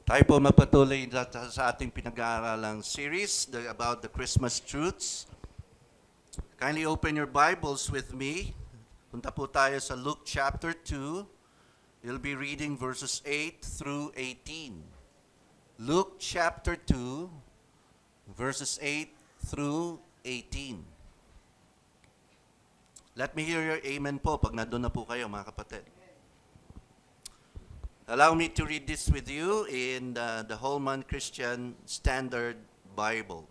Tayo po magpatuloy sa ating pinag-aaralang series about the Christmas truths. Kindly open your Bibles with me. Punta po tayo sa Luke chapter 2. You'll be reading verses 8 through 18. Luke chapter 2, verses 8 through 18. Let me hear your amen po pag nandun na po kayo, mga kapatid. Allow me to read this with you in the Holman Christian Standard Bible.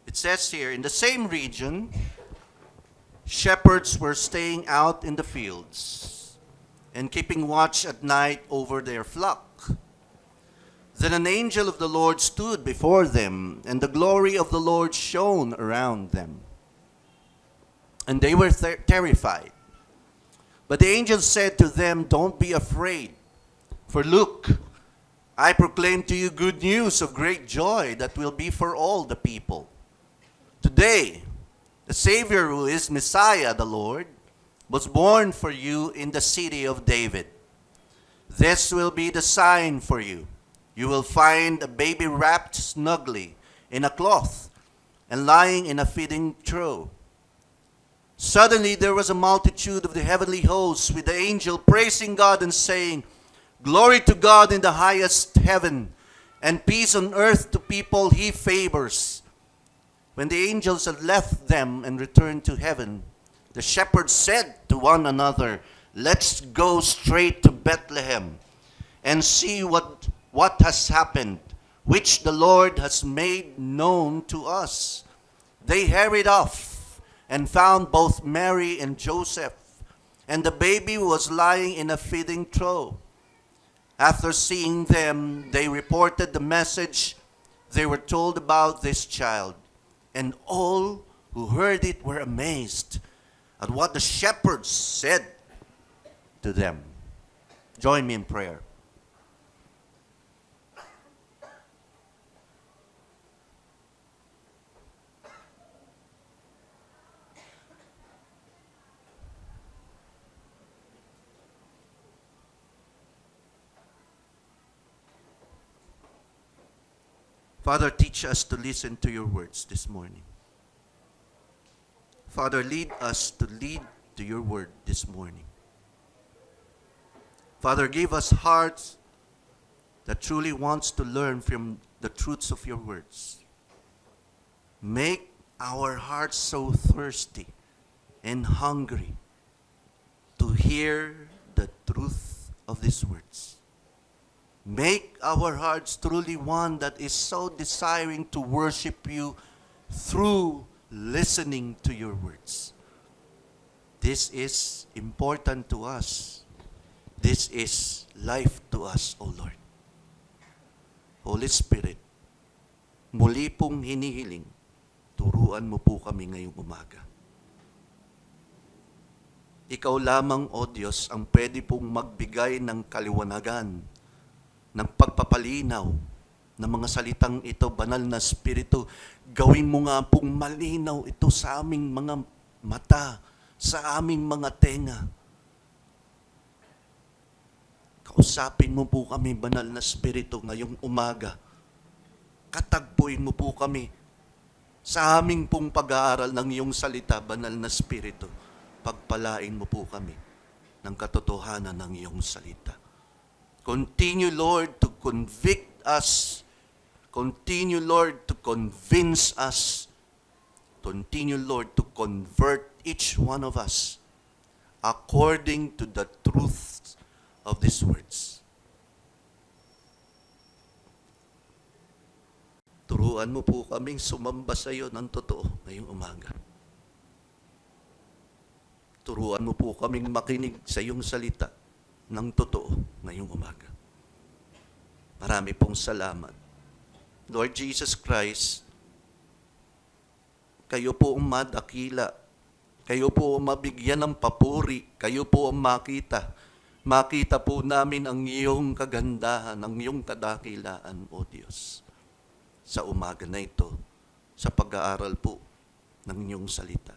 It says here, in the same region, shepherds were staying out in the fields and keeping watch at night over their flock. Then an angel of the Lord stood before them, and the glory of the Lord shone around them. And they were terrified. But the angel said to them, "Don't be afraid, for look, I proclaim to you good news of great joy that will be for all the people. Today, the Savior, who is Messiah, the Lord, was born for you in the city of David. This will be the sign for you. You will find a baby wrapped snugly in a cloth and lying in a feeding trough." Suddenly there was a multitude of the heavenly hosts with the angel praising God and saying, "Glory to God in the highest heaven, and peace on earth to people he favors." When the angels had left them and returned to heaven, the shepherds said to one another, "Let's go straight to Bethlehem and see what has happened, which the Lord has made known to us." They hurried off and found both Mary and Joseph, and the baby was lying in a feeding trough. After seeing them, they reported the message they were told about this child, and all who heard it were amazed at what the shepherds said to them. Join me in prayer. Father, teach us to listen to your words this morning. Father, lead us to lead to your word this morning. Father, give us hearts that truly wants to learn from the truths of your words. Make our hearts so thirsty and hungry to hear the truth of these words. Make our hearts truly one that is so desiring to worship you through listening to your words. This is important to us. This is life to us, O Lord. Holy Spirit, muli pong hinihiling, turuan mo po kami ngayong umaga. Ikaw lamang, O Diyos, ang pwede pong magbigay ng kaliwanagan, ng pagpapalinaw ng mga salitang ito, Banal na Espiritu. Gawin mo nga pong malinaw ito sa aming mga mata, sa aming mga tenga. Kausapin mo po kami, Banal na Espiritu, ngayong umaga. Katagpuin mo po kami sa aming pong pag-aaral ng iyong salita, Banal na Espiritu. Pagpalain mo po kami ng katotohanan ng iyong salita. Continue, Lord, to convict us. Continue, Lord, to convince us. Continue, Lord, to convert each one of us according to the truth of these words. Turuan mo po kaming sumamba sa iyo ng totoo ngayong umaga. Turuan mo po kaming makinig sa iyong salita ng totoo ngayong umaga. Marami pong salamat. Lord Jesus Christ, kayo po ang madakila. Kayo po ang mabigyan ng papuri. Kayo po ang makita. Makita po namin ang iyong kagandahan, ang iyong kadakilaan, O Diyos. Sa umaga na ito, sa pag-aaral po ng iyong salita.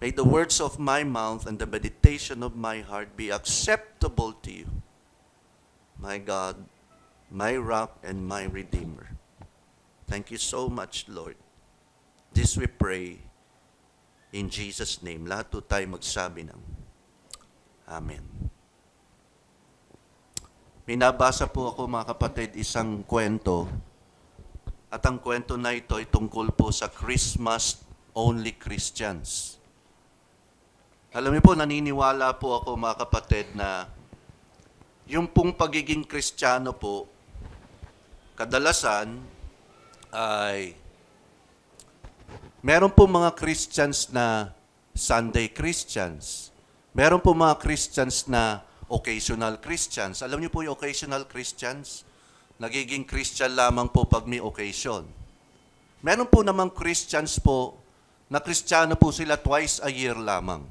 May the words of my mouth and the meditation of my heart be acceptable to you, my God my rock and my redeemer. Thank you so much, Lord. This we pray in Jesus' name. Lahat po tayo magsabi ng Amen. Minabasa po ako, mga kapatid, isang kwento. At ang kwento na ito ay tungkol po sa Christmas-only Christians. Alam niyo po, naniniwala po ako, mga kapatid, na yung pong pagiging Kristiyano po, kadalasan ay meron po mga Christians na Sunday Christians. Meron po mga Christians na occasional Christians. Alam niyo po yung occasional Christians? Nagiging Christian lamang po pag may occasion. Meron po namang Christians po na Kristiyano po sila twice a year lamang.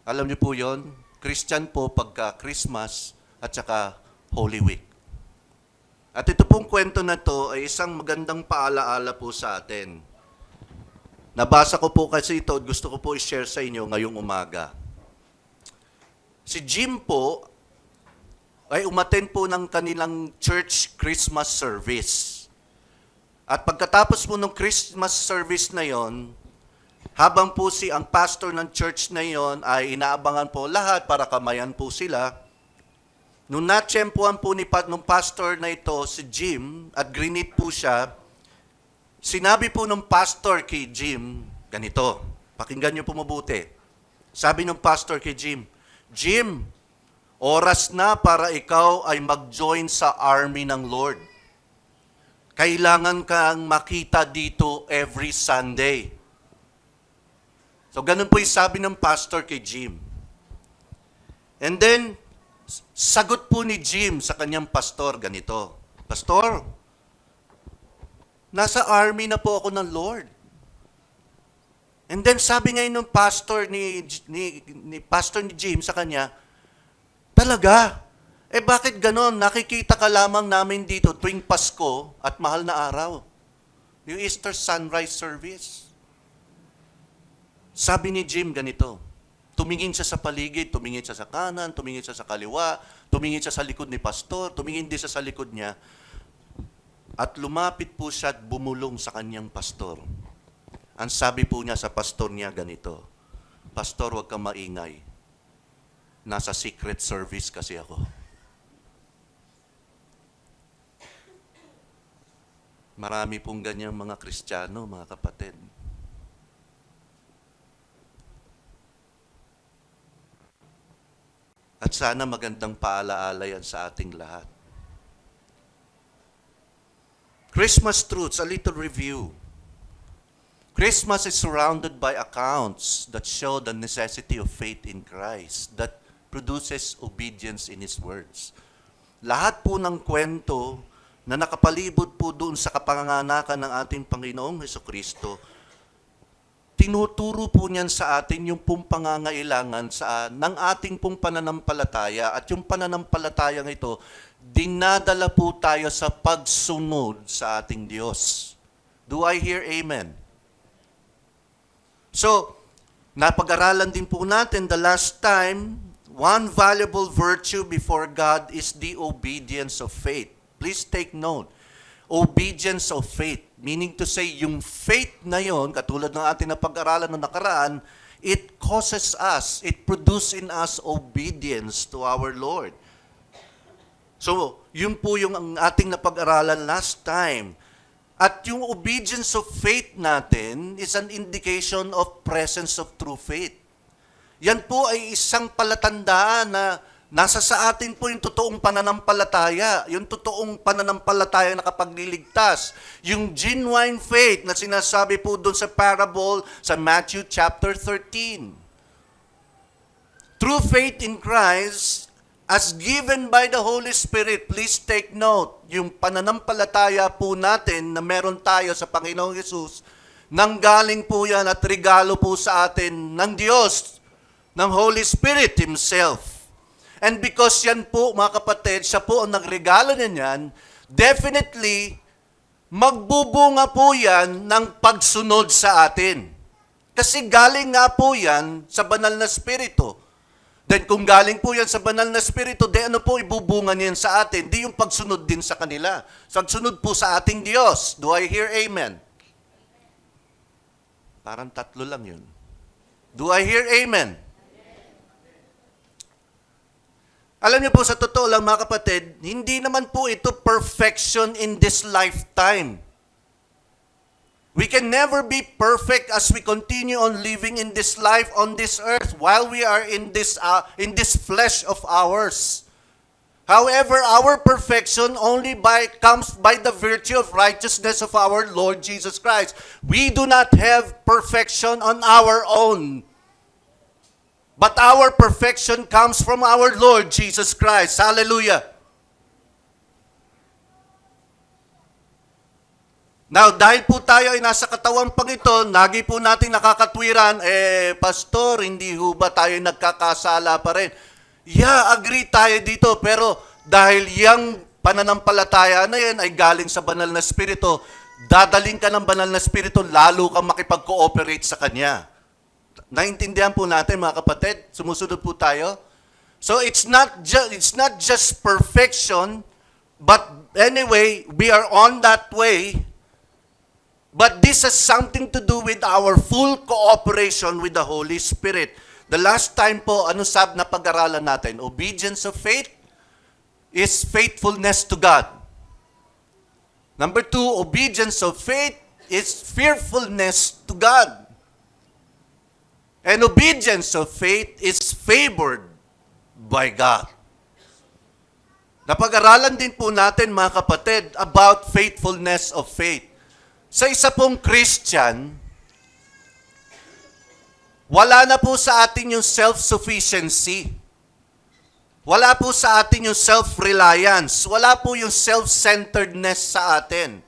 Alam niyo po yon? Christian po pagka Christmas at saka Holy Week. At ito pong kwento na to ay isang magandang paalaala po sa atin. Nabasa ko po kasi ito at gusto ko po i-share sa inyo ngayong umaga. Si Jim po ay umattend po ng kanilang church Christmas service. At pagkatapos po ng Christmas service na yon, habang po ang pastor ng church na yon ay inaabangan po lahat para kamayan po sila, nung natsyempuan po nung pastor na ito, si Jim, at grinit po siya, sinabi po ng pastor kay Jim, ganito, pakinggan niyo po mabuti. Sabi ng pastor kay Jim, Jim, oras na para ikaw ay mag-join sa army ng Lord. Kailangan kang makita dito every Sunday. So, ganun po yung sabi ng pastor kay Jim. And then, sagot po ni Jim sa kanyang pastor, ganito, Pastor, nasa army na po ako ng Lord. And then sabi ngayon ng pastor ni Jim sa kanya, talaga? Bakit ganon? Nakikita ka lamang namin dito tuwing Pasko at mahal na araw. Yung Easter sunrise service. Sabi ni Jim ganito, tumingin siya sa paligid, tumingin siya sa kanan, tumingin siya sa kaliwa, tumingin siya sa likod ni pastor, tumingin din siya sa likod niya, at lumapit po siya at bumulong sa kanyang pastor. Ang sabi po niya sa pastor niya ganito, Pastor, huwag kang maingay. Nasa secret service kasi ako. Marami pong ganyang mga Kristiyano, mga kapatid. At sana magandang paalaala yan sa ating lahat. Christmas truths, a little review. Christmas is surrounded by accounts that show the necessity of faith in Christ that produces obedience in His words. Lahat po ng kwento na nakapalibot po doon sa kapanganakan ng ating Panginoong Hesukristo, tinuturo po niyan sa atin yung pong pangangailangan ng ating pong pananampalataya. At yung pananampalatayang ito, dinadala po tayo sa pagsunod sa ating Diyos. Do I hear amen? So, napag-aralan din po natin the last time, one valuable virtue before God is the obedience of faith. Please take note. Obedience of faith. Meaning to say, yung faith na yon, katulad ng ating napag-aralan na nakaraan, it causes us, it produces in us obedience to our Lord. So, yun po yung ating napag-aralan last time. At yung obedience of faith natin is an indication of presence of true faith. Yan po ay isang palatandaan na nasa sa atin po yung totoong pananampalataya, yung totoong pananampalataya na kapagliligtas, yung genuine faith na sinasabi po doon sa parable sa Matthew chapter 13. True faith in Christ as given by the Holy Spirit, please take note, yung pananampalataya po natin na meron tayo sa Panginoong Hesus, nanggaling po yan at regalo po sa atin ng Diyos, ng Holy Spirit Himself. And because yan po, mga kapatid, siya po ang nagregalo niyan, definitely, magbubunga po yan ng pagsunod sa atin. Kasi galing nga po yan sa banal na Espiritu. Then kung galing po yan sa banal na Espiritu, di ano po ibubunga niyan sa atin? Di yung pagsunod din sa kanila. Pagsunod po sa ating Diyos. Do I hear amen? Parang tatlo lang yun. Do I hear amen? Alam niyo po, sa totoo lang mga kapatid, hindi naman po ito perfection in this lifetime. We can never be perfect as we continue on living in this life on this earth while we are in this flesh of ours. However, our perfection only comes by the virtue of righteousness of our Lord Jesus Christ. We do not have perfection on our own. But our perfection comes from our Lord Jesus Christ. Hallelujah. Now, dahil po tayo ay nasa katawang pang ito, lagi po natin nakakatwiran, Pastor, hindi ho ba tayo nagkakasala pa rin? Yeah, agree tayo dito, pero dahil yung pananampalataya na yan ay galing sa banal na Espiritu, dadaling ka ng banal na Espiritu, lalo kang makipag-cooperate sa Kanya. Naintindihan po natin mga kapatid? Sumusunod po tayo? So it's not just perfection, but anyway, we are on that way. But this has something to do with our full cooperation with the Holy Spirit. The last time po, ano na pag-aralan natin? Obedience of faith is faithfulness to God. Number 2, obedience of faith is fearfulness to God. And obedience of faith is favored by God. Napag-aralan din po natin mga kapatid about faithfulness of faith. Sa isa pong Christian, wala na po sa atin yung self-sufficiency. Wala po sa atin yung self-reliance. Wala po yung self-centeredness sa atin.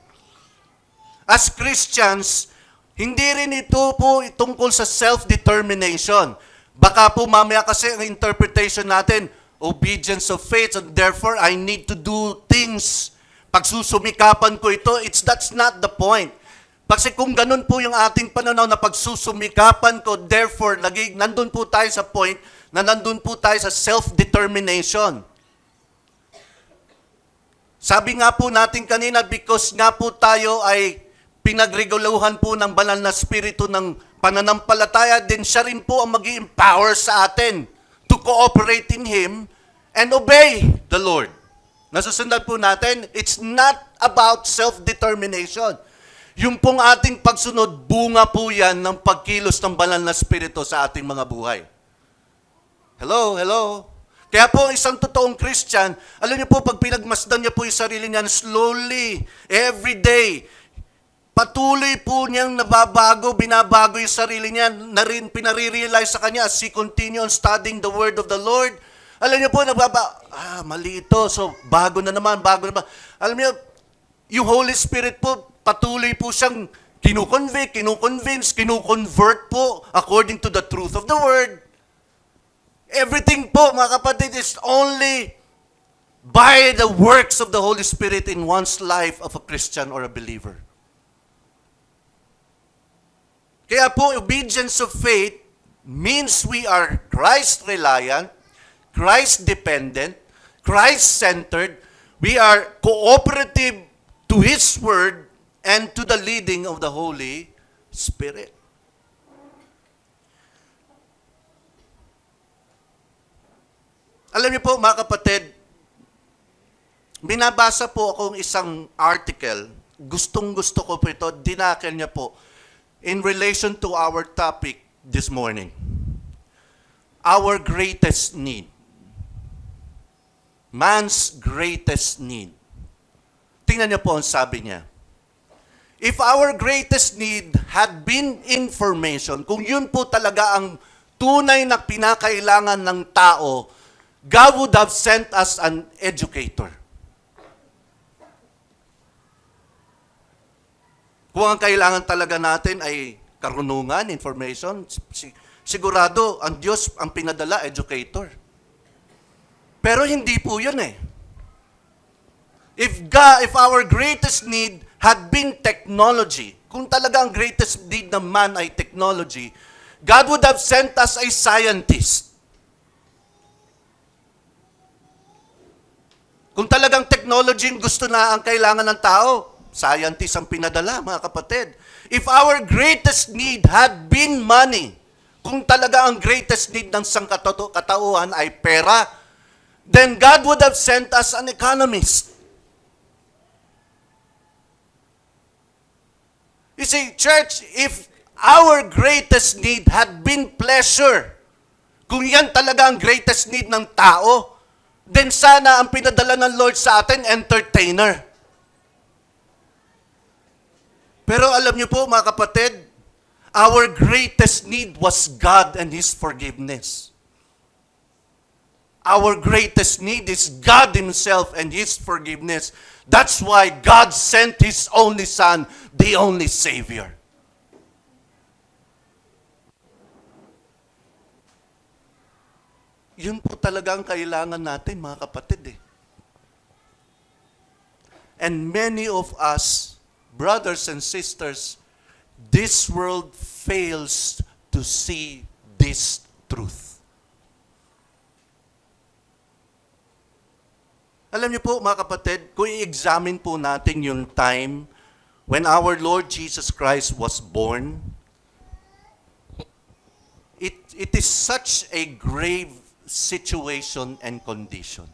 As Christians, hindi rin ito po tungkol sa self-determination. Baka po mamaya kasi ang interpretation natin, obedience of faith, and therefore I need to do things. Pagsusumikapan ko ito, that's not the point. Kasi kung ganun po yung ating pananaw na pagsusumikapan ko, therefore, nandun po tayo sa point na nandun po tayo sa self-determination. Sabi nga po natin kanina, because nga po tayo ay pinagreguluhan po ng banal na spirito ng pananampalataya, din siya rin po ang mag-i-empower sa atin to cooperate in Him and obey the Lord. Nasusundan po natin, it's not about self-determination. Yung pong ating pagsunod, bunga po yan ng pagkilos ng banal na spirito sa ating mga buhay. Hello, hello. Kaya po, isang totoong Christian, alam niyo po, pag pinagmasdan niya po yung sarili niya, slowly, every day, patuloy po niyang binabago yung sarili niya, pinare-realize sa kanya as he continue on studying the Word of the Lord. Alam niyo po, mali ito, so bago na naman. Alam niyo, yung Holy Spirit po, patuloy po siyang kinuconvince, kinuconvert po according to the truth of the Word. Everything po, mga kapatid, is only by the works of the Holy Spirit in one's life of a Christian or a believer. Kaya po, obedience of faith means we are Christ-reliant, Christ-dependent, Christ-centered. We are cooperative to His Word and to the leading of the Holy Spirit. Alam niyo po, mga kapatid, binabasa po akong isang article. Gustong-gusto ko po ito. Dinakil niya po. In relation to our topic this morning, our greatest need, man's greatest need. Tingnan niyo po ang sabi niya. If our greatest need had been information, kung yun po talaga ang tunay na pinakailangan ng tao, God would have sent us an educator. Kung ang kailangan talaga natin ay karunungan, information, sigurado ang Diyos ang pinadala, educator. Pero hindi po yun eh. If our greatest need had been technology, kung talaga ang greatest need ng man ay technology, God would have sent us a scientist. Kung talagang technology yung gusto na ang kailangan ng tao, scientist ang pinadala, mga kapatid. If our greatest need had been money, kung talaga ang greatest need ng sangkatauhan ay pera, then God would have sent us an economist. You see, church, if our greatest need had been pleasure, kung yan talaga ang greatest need ng tao, then sana ang pinadala ng Lord sa atin, entertainer. Pero alam niyo po, mga kapatid, our greatest need was God and His forgiveness. Our greatest need is God Himself and His forgiveness. That's why God sent His only Son, the only Savior. Yun po talaga ang kailangan natin, mga kapatid. And many of us, brothers and sisters, this world fails to see this truth. Alam niyo po, mga kapatid, kung i-examine po natin yung time when our Lord Jesus Christ was born, it is such a grave situation and condition.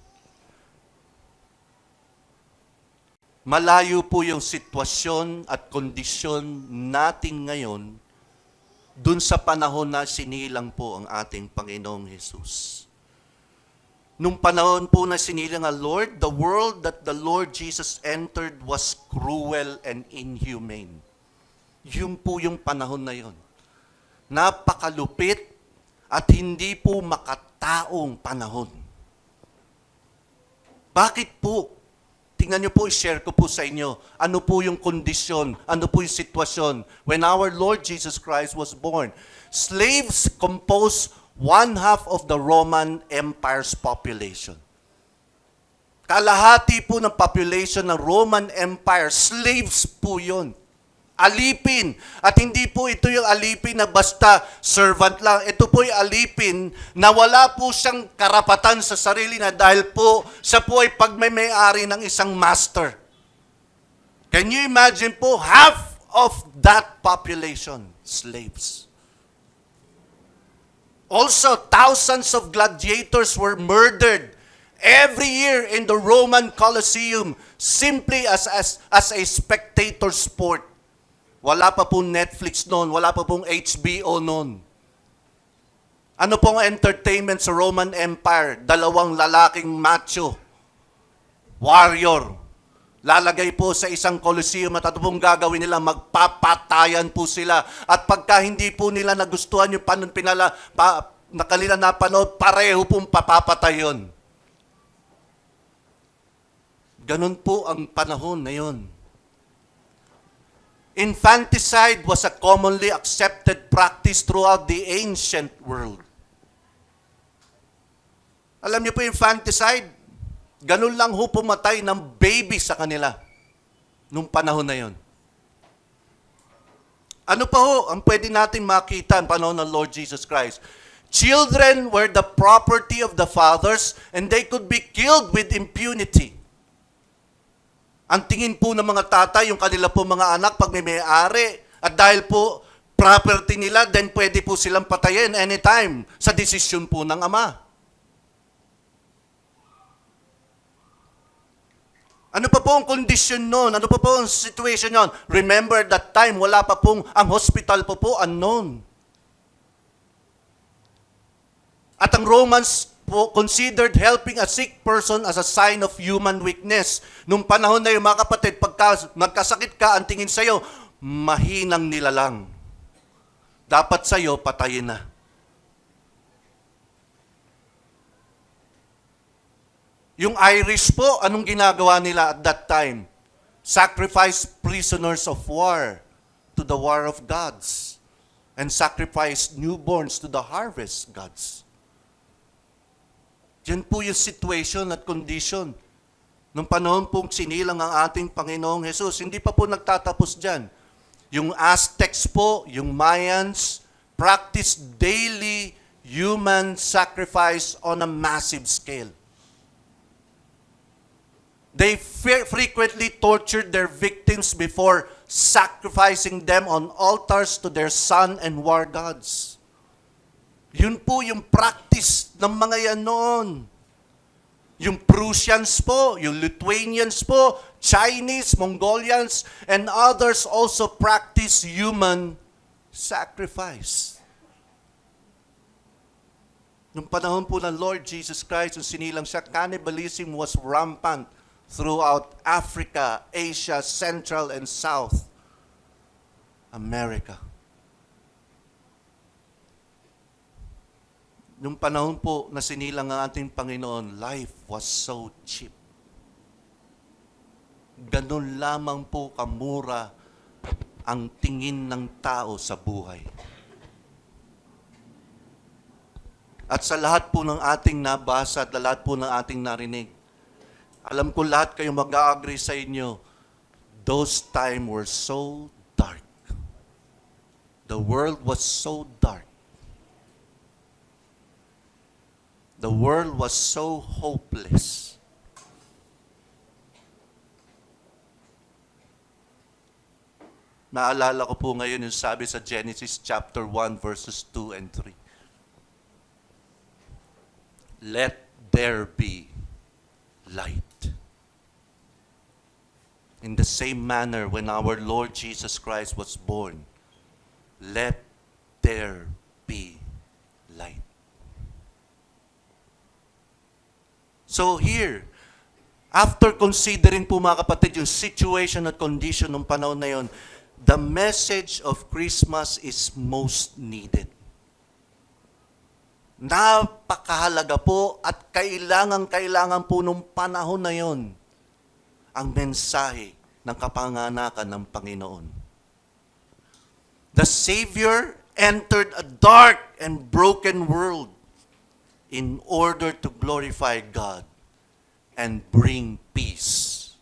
Malayo po yung sitwasyon at kondisyon natin ngayon dun sa panahon na sinilang po ang ating Panginoong Jesus. Nung panahon po na sinilang ang Lord, the world that the Lord Jesus entered was cruel and inhumane. Yun po yung panahon na yun. Napakalupit at hindi po makataong panahon. Bakit po? Tingnan niyo po, i-share ko po sa inyo. Ano po yung kondisyon, ano po yung sitwasyon when our Lord Jesus Christ was born. Slaves compose 1/2 of the Roman Empire's population. Kalahati po ng population ng Roman Empire, slaves po yun. Alipin. At hindi po ito yung alipin na basta servant lang. Ito po yung alipin na wala po siyang karapatan sa sarili na dahil po siya po ay pagmay-ari ng isang master. Can you imagine po, half of that population, slaves. Also, thousands of gladiators were murdered every year in the Roman Colosseum simply as a spectator sport. Wala pa pong Netflix noon, wala pa pong HBO noon. Ano pong entertainment sa Roman Empire? 2 lalaking macho, warrior. Lalagay po sa isang Colosseum at ano pong gagawin nila? Magpapatayan po sila. At pagka hindi po nila nagustuhan yung na kanila napanood, pareho pong papapatay yun. Ganun po ang panahon na yun. Infanticide was a commonly accepted practice throughout the ancient world. Alam niyo po infanticide? Ganun lang ho pumatay ng baby sa kanila nung panahon na yon. Ano pa ho ang pwede natin makita ang panahon ng Lord Jesus Christ? Children were the property of the fathers and they could be killed with impunity. Ang tingin po ng mga tatay, yung kanila po mga anak, pag may-ari, at dahil po property nila, then pwede po silang patayin anytime sa desisyon po ng ama. Ano pa po ang condition noon? Ano pa po ang situation noon? Remember that time, wala pa pong, ang hospital po unknown. At ang Romans po considered helping a sick person as a sign of human weakness. Nung panahon na yun, mga kapatid, pagka magkasakit ka, ang tingin sa'yo, mahinang nilalang. Dapat sa'yo, patayin na. Yung Irish po, anong ginagawa nila at that time? Sacrifice prisoners of war to the war of gods. And sacrifice newborns to the harvest gods. Yan po yung situation at condition. Nung panahon pong sinilang ang ating Panginoong Jesus, hindi pa po nagtatapos dyan. Yung Aztecs po, yung Mayans, practiced daily human sacrifice on a massive scale. They frequently tortured their victims before sacrificing them on altars to their sun and war gods. Yun po yung practice ng mga yan noon. Yung Prussians po, yung Lithuanians po, Chinese, Mongolians, and others also practice human sacrifice. Nung panahon po ng Lord Jesus Christ, yung sinilang siya, cannibalism was rampant throughout Africa, Asia, Central and South America. Nung panahon po na sinilang ang ating Panginoon, life was so cheap. Ganun lamang po kamura ang tingin ng tao sa buhay. At sa lahat po ng ating nabasa at lahat po ng ating narinig, alam ko lahat kayo mag-agree sa inyo, those times were so dark. The world was so dark. The world was so hopeless. Naalala ko po ngayon yung sabi sa Genesis chapter 1 verses 2 and 3. Let there be light. In the same manner, when our Lord Jesus Christ was born, let there be light. So here, after considering po mga kapatid yung situation at condition ng panahon na yon, the message of Christmas is most needed. Napakahalaga po at kailangan po nung panahon na yon ang mensahe ng kapanganakan ng Panginoon. The Savior entered a dark and broken world in order to glorify God and bring peace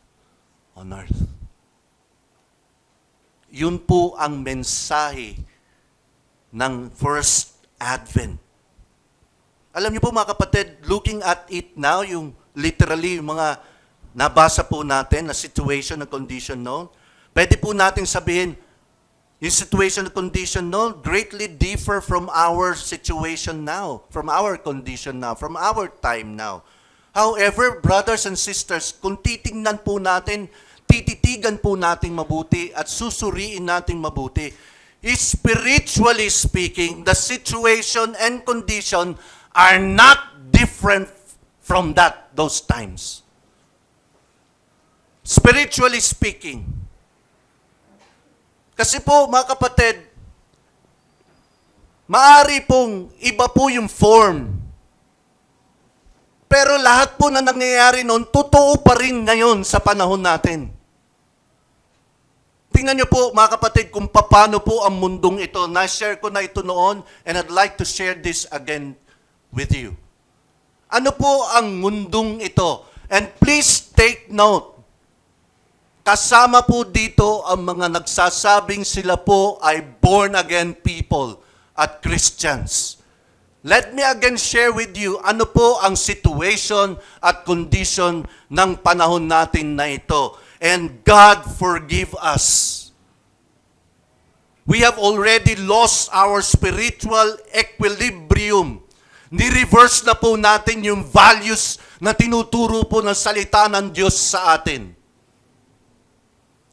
on earth. Yun po ang mensahe ng First Advent. Alam niyo po mga kapatid, looking at it now, yung literally yung mga nabasa po natin na situation na condition noon, pwede po natin sabihin, yung situation and condition noon greatly differ from our situation now, from our condition now, from our time now. However, brothers and sisters, kung titingnan po natin, tititigan po natin mabuti at susuriin natin mabuti, spiritually speaking, the situation and condition are not different from those times. Spiritually speaking. Kasi po, mga kapatid, maaari pong iba po yung form. Pero lahat po na nangyayari noon, totoo pa rin ngayon sa panahon natin. Tingnan niyo po, mga kapatid, kung paano po ang mundong ito. Na-share ko na ito noon, and I'd like to share this again with you. Ano po ang mundong ito? And please take note, kasama po dito ang mga nagsasabing sila po ay born-again people at Christians. Let me again share with you ano po ang situation at condition ng panahon natin na ito. And God forgive us. We have already lost our spiritual equilibrium. Ni-reverse na po natin yung values na tinuturo po ng salita ng Diyos sa atin.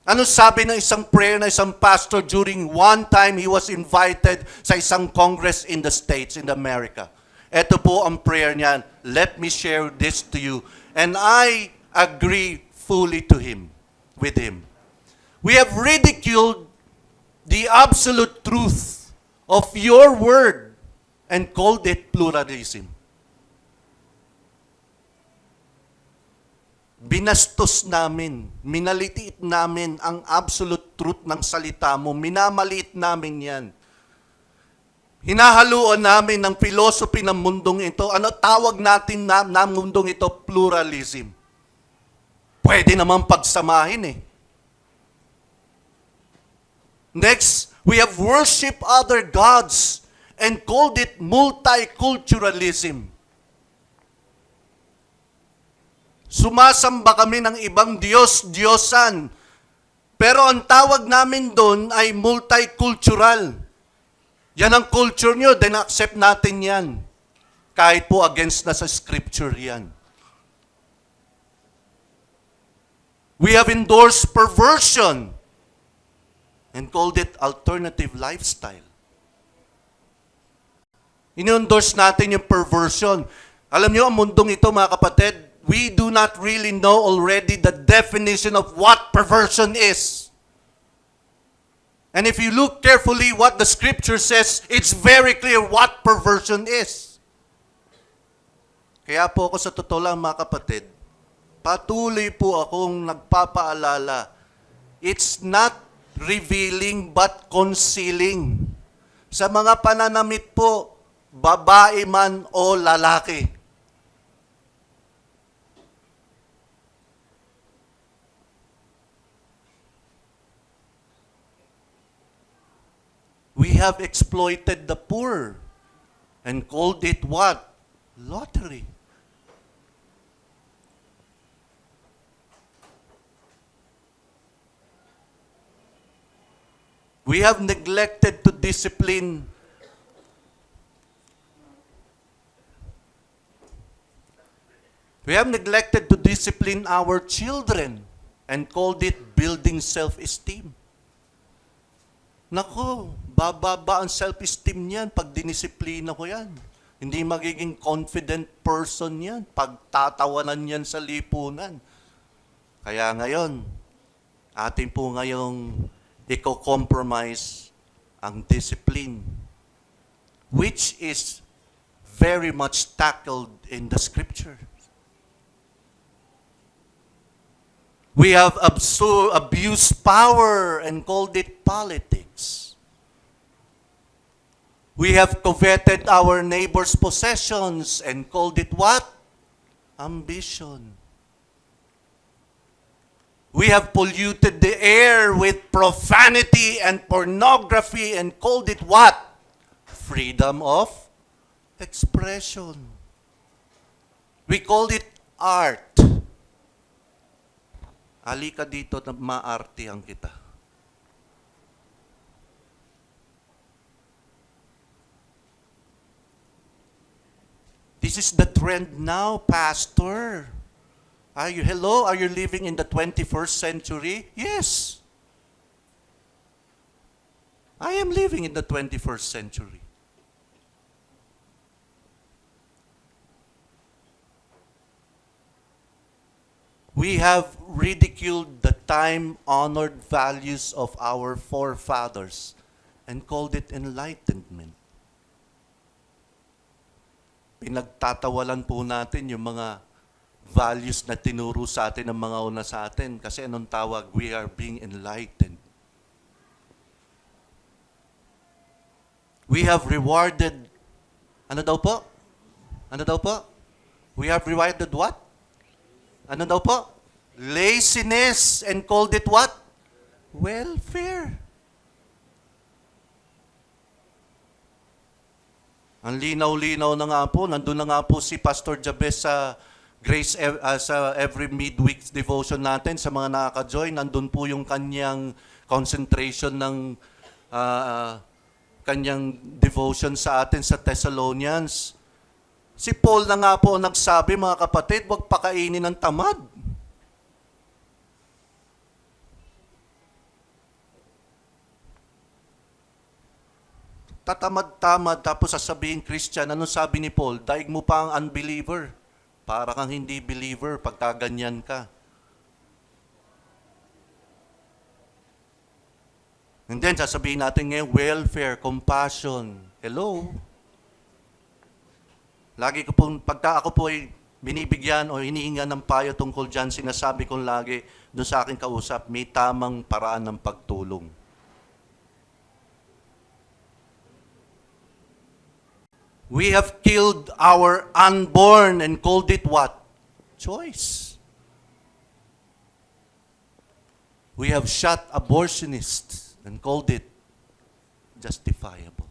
Ano sabi ng isang prayer na isang pastor during one time he was invited sa isang congress in the States, in America. Ito po ang prayer niya. Let me share this to you. And I agree fully with him. We have ridiculed the absolute truth of your word and called it pluralism. Binastos namin, minalitiit namin ang absolute truth ng salita mo. Minamaliit namin yan. Hinahaluan namin ng philosophy ng mundong ito. Ano tawag natin na mundong ito? Pluralism. Pwede naman pagsamahin eh. Next, we have worshipped other gods and called it multiculturalism. Sumasamba kami ng ibang Diyos, Diyosan. Pero ang tawag namin doon ay multicultural. Yan ang culture nyo, then accept natin yan. Kahit po against na sa scripture yan. We have endorsed perversion and called it alternative lifestyle. In-endorse natin yung perversion. Alam nyo, ang mundong ito, mga kapatid, we do not really know already the definition of what perversion is. And if you look carefully what the scripture says, it's very clear what perversion is. Kaya po ako sa totoo lang, mga kapatid, patuloy po akong nagpapaalala, it's not revealing but concealing. Sa mga pananamit po, babae man o lalaki. We have exploited the poor and called it what? Lottery. We have neglected to discipline our children and called it building self-esteem. Nako, bababa ang self-esteem niyan pag dinisiplina ko yan. Hindi magiging confident person yan pag tatawanan yan sa lipunan. Kaya ngayon, atin po ngayong i-compromise ang discipline, which is very much tackled in the scripture. We have abused power and called it politics. We have coveted our neighbor's possessions and called it what? Ambition. We have polluted the air with profanity and pornography and called it what? Freedom of expression. We called it art. Halika dito na maartihan kita. This is the trend now, Pastor. Are you living in the 21st century? Yes. I am living in the 21st century. We have ridiculed the time-honored values of our forefathers and called it enlightenment. Pinagtatawalan po natin yung mga values na tinuro sa atin ng mga una sa atin. Kasi anong tawag? We are being enlightened. We have rewarded, ano daw po? Ano daw po? We have rewarded what? Ano daw po? Laziness and called it what? Welfare. Ang linaw-linaw na nga po, nandun na nga po si Pastor Jabez sa Grace, sa every midweek devotion natin, sa mga nakaka-join, nandun po yung kanyang concentration ng kanyang devotion sa atin sa Thessalonians. Si Paul na nga po nagsabi, mga kapatid, huwag pakainin ng tamad. Tatamad-tamad, tapos sasabihin, Christian, anong sabi ni Paul? Daig mo pa ang unbeliever. Para kang hindi believer pagka ganyan ka. And then, sasabihin natin ngayon, welfare, compassion. Hello? Lagi ko pong, pagka ako po ay binibigyan o hinihingan ng payo tungkol dyan, sinasabi kong lagi doon sa aking kausap, may tamang paraan ng pagtulong. We have killed our unborn and called it what? Choice. We have shot abortionists and called it justifiable.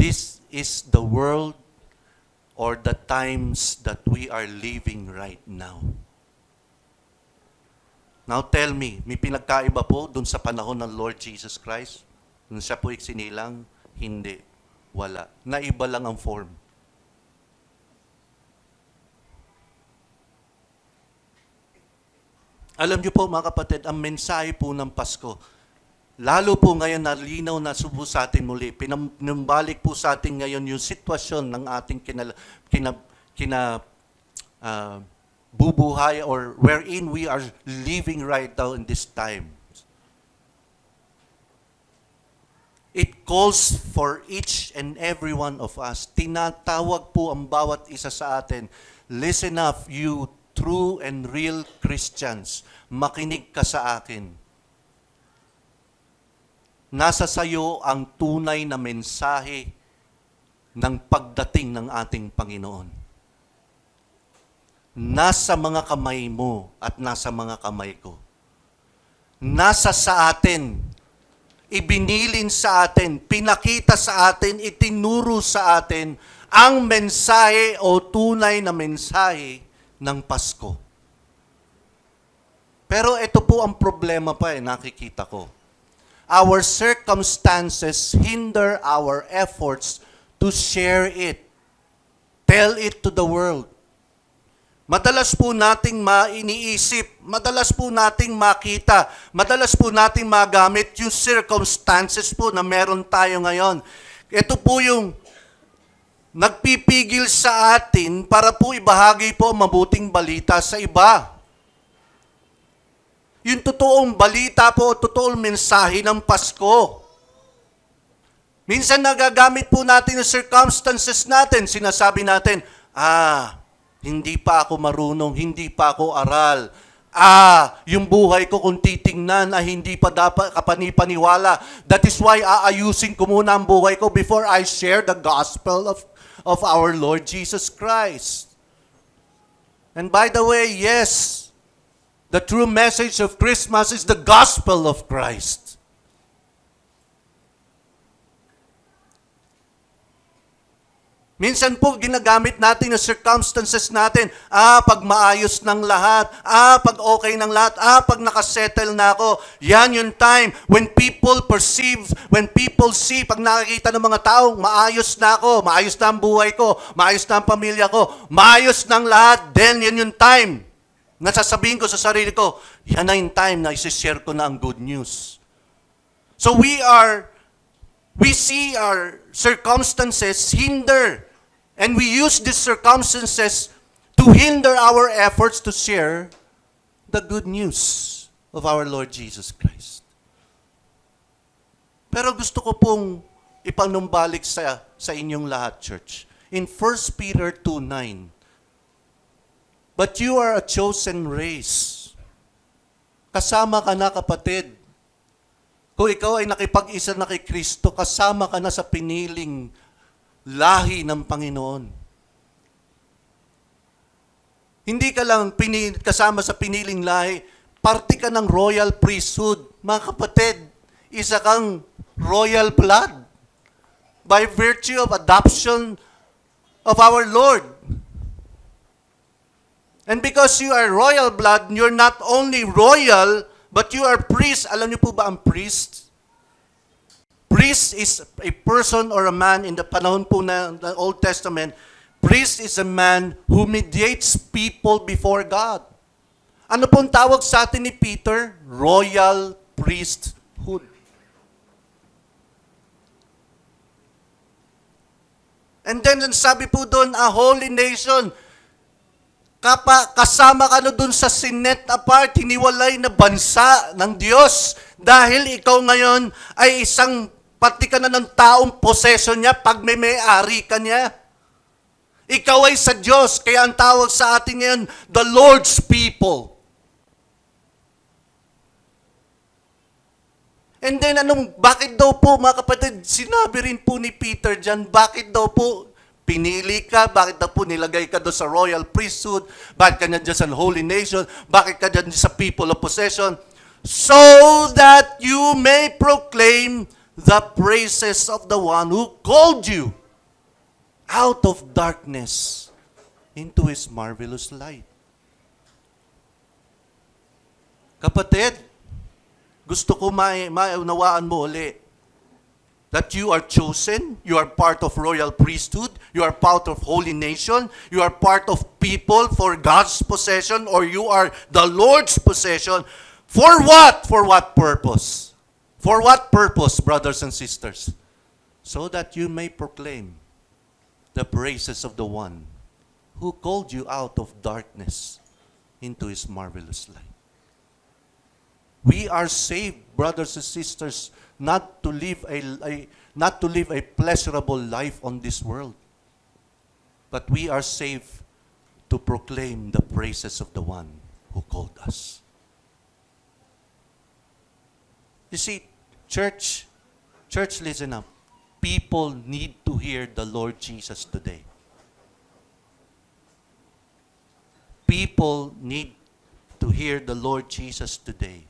This is the world or the times that we are living right now? Now tell me, may pinagkaiba po dun sa panahon ng Lord Jesus Christ? Nung siya po sinilang? Hindi. Wala. Naiba lang ang form. Alam niyo po mga kapatid, ang mensahe po ng Pasko, lalo po ngayon nalinaw na subo sa atin muli, pinambalik po sa atin ngayon yung sitwasyon ng ating bubuhay or wherein we are living right now in this time. It calls for each and every one of us. Tinatawag po ang bawat isa sa atin. Listen up, you true and real Christians. Makinig ka sa akin. Nasa sayo ang tunay na mensahe ng pagdating ng ating Panginoon. Nasa mga kamay mo at nasa mga kamay ko. Nasa sa atin, ibinilin sa atin, pinakita sa atin, itinuro sa atin ang mensahe o tunay na mensahe ng Pasko. Pero ito po ang problema pa nakikita ko. Our circumstances hinder our efforts to share it. Tell it to the world. Madalas po nating mainiisip, madalas po nating makita, madalas po nating magamit yung circumstances po na meron tayo ngayon. Ito po yung nagpipigil sa atin para po ibahagi po mabuting balita sa iba. Yung totoong balita po, totoong mensahe ng Pasko. Minsan nagagamit po natin yung circumstances natin. Sinasabi natin, hindi pa ako marunong, hindi pa ako aral. Yung buhay ko kung titingnan hindi pa dapat kapanipaniwala. That is why aayusin ko muna ang buhay ko before I share the gospel of our Lord Jesus Christ. And by the way, yes, the true message of Christmas is the gospel of Christ. Minsan po, ginagamit natin yung circumstances natin. Pag maayos ng lahat. Pag okay ng lahat. Pag nakasettle na ako. Yan yung time when people perceive, when people see, pag nakikita ng mga taong maayos na ako, maayos na ang buhay ko, maayos na ang pamilya ko, maayos ng lahat, then yan yung time. Nasasabihin ko sa sarili ko, yan na yung time na isi-share ko na ang good news. So we see our circumstances hinder. And we use these circumstances to hinder our efforts to share the good news of our Lord Jesus Christ. Pero gusto ko pong ipanumbalik sa inyong lahat, church. In 1 Peter 2:9, but you are a chosen race. Kasama ka na, kapatid. Kung ikaw ay nakipag-isa na kay Kristo, kasama ka na sa piniling lahi ng Panginoon. Hindi ka lang kasama sa piniling lahi, parte ka ng royal priesthood. Mga kapatid, isa kang royal blood by virtue of adoption of our Lord. And because you are royal blood, you're not only royal, but you are priest. Alam niyo po ba ang priest? Priest is a person or a man in the panahon po ng Old Testament. Priest is a man who mediates people before God. Ano pong tawag sa atin ni Peter? Royal priesthood. And then sabi po doon, a holy nation. Kasama ka na doon sa sinet apart, hiniwalay na bansa ng Diyos. Dahil ikaw ngayon ay isang pati ka na ng taong possession niya pag may-ari ka niya. Ikaw ay sa Diyos, kaya ang tawag sa atin ngayon, the Lord's people. And then bakit daw po mga kapatid, sinabi rin po ni Peter dyan, bakit daw po pinili ka, bakit daw po nilagay ka doon sa royal priesthood, bakit ka na dyan sa holy nation, bakit ka dyan sa people of possession, so that you may proclaim the praises of the one who called you. out of darkness into His marvelous light. Kapatid, gusto ko maunawaan mo uli that you are chosen, you are part of royal priesthood, you are part of holy nation, you are part of people for God's possession, or you are the Lord's possession. For what? For what purpose? For what purpose, brothers and sisters? So that you may proclaim the praises of the one who called you out of darkness into His marvelous light. We are saved, brothers and sisters, not to live a pleasurable life on this world, but we are saved to proclaim the praises of the one who called us. You see, church, listen up. People need to hear the Lord Jesus today. People need to hear the Lord Jesus today.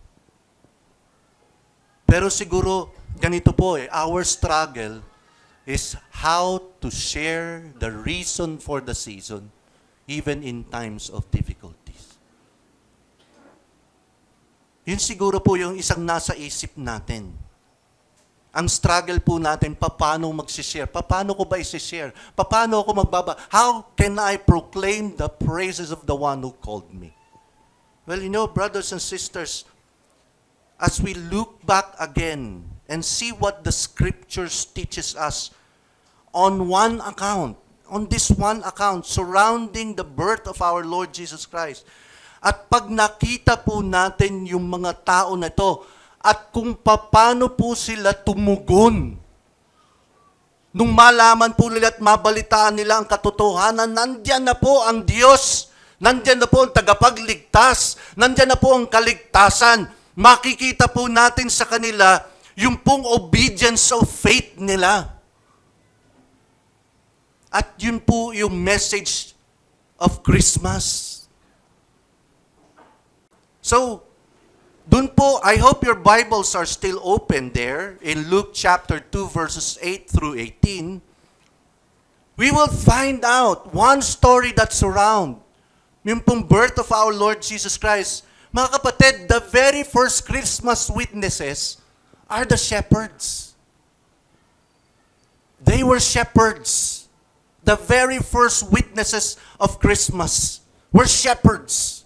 Pero siguro, ganito po our struggle is how to share the reason for the season, even in times of difficulties. Yun siguro po yung isang nasa isip natin. Ang struggle po natin, paano magsishare? Paano ko ba isi-share? Paano ako how can I proclaim the praises of the one who called me? Well, brothers and sisters, as we look back again and see what the scriptures teaches us on this one account surrounding the birth of our Lord Jesus Christ. At pag nakita po natin yung mga tao na ito at kung paano po sila tumugon nung malaman po nila at mabalitaan nila ang katotohanan, nandyan na po ang Diyos, nandyan na po ang tagapagligtas, nandyan na po ang kaligtasan. Makikita po natin sa kanila yung pong obedience of faith nila. At yun po yung message of Christmas. So, dun po, I hope your Bibles are still open there in Luke chapter 2 verses 8 through 18. We will find out one story that surround yung pong birth of our Lord Jesus Christ. Mga kapatid, the very first Christmas witnesses are the shepherds. They were shepherds. The very first witnesses of Christmas were shepherds.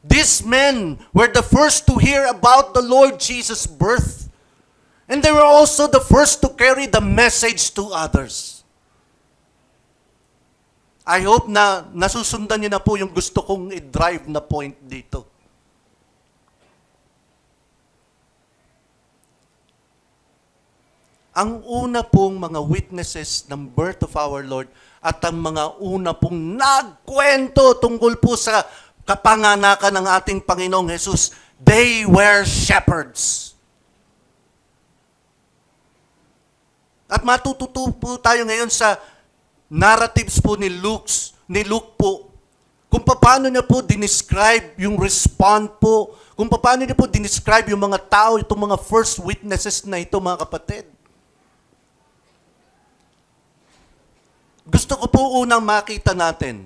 These men were the first to hear about the Lord Jesus' birth. And they were also the first to carry the message to others. I hope na nasusundan niyo na po yung gusto kong i-drive na point dito. Ang una pong mga witnesses ng birth of our Lord at ang mga una pong nagkwento tungkol po sa kapanganakan ng ating Panginoong Jesus, they were shepherds. At matututo po tayo ngayon sa narratives po ni Luke po, kung paano niya po dinescribe yung respond po, kung paano niya po dinescribe yung mga tao, itong mga first witnesses na ito, mga kapatid. Gusto ko po unang makita natin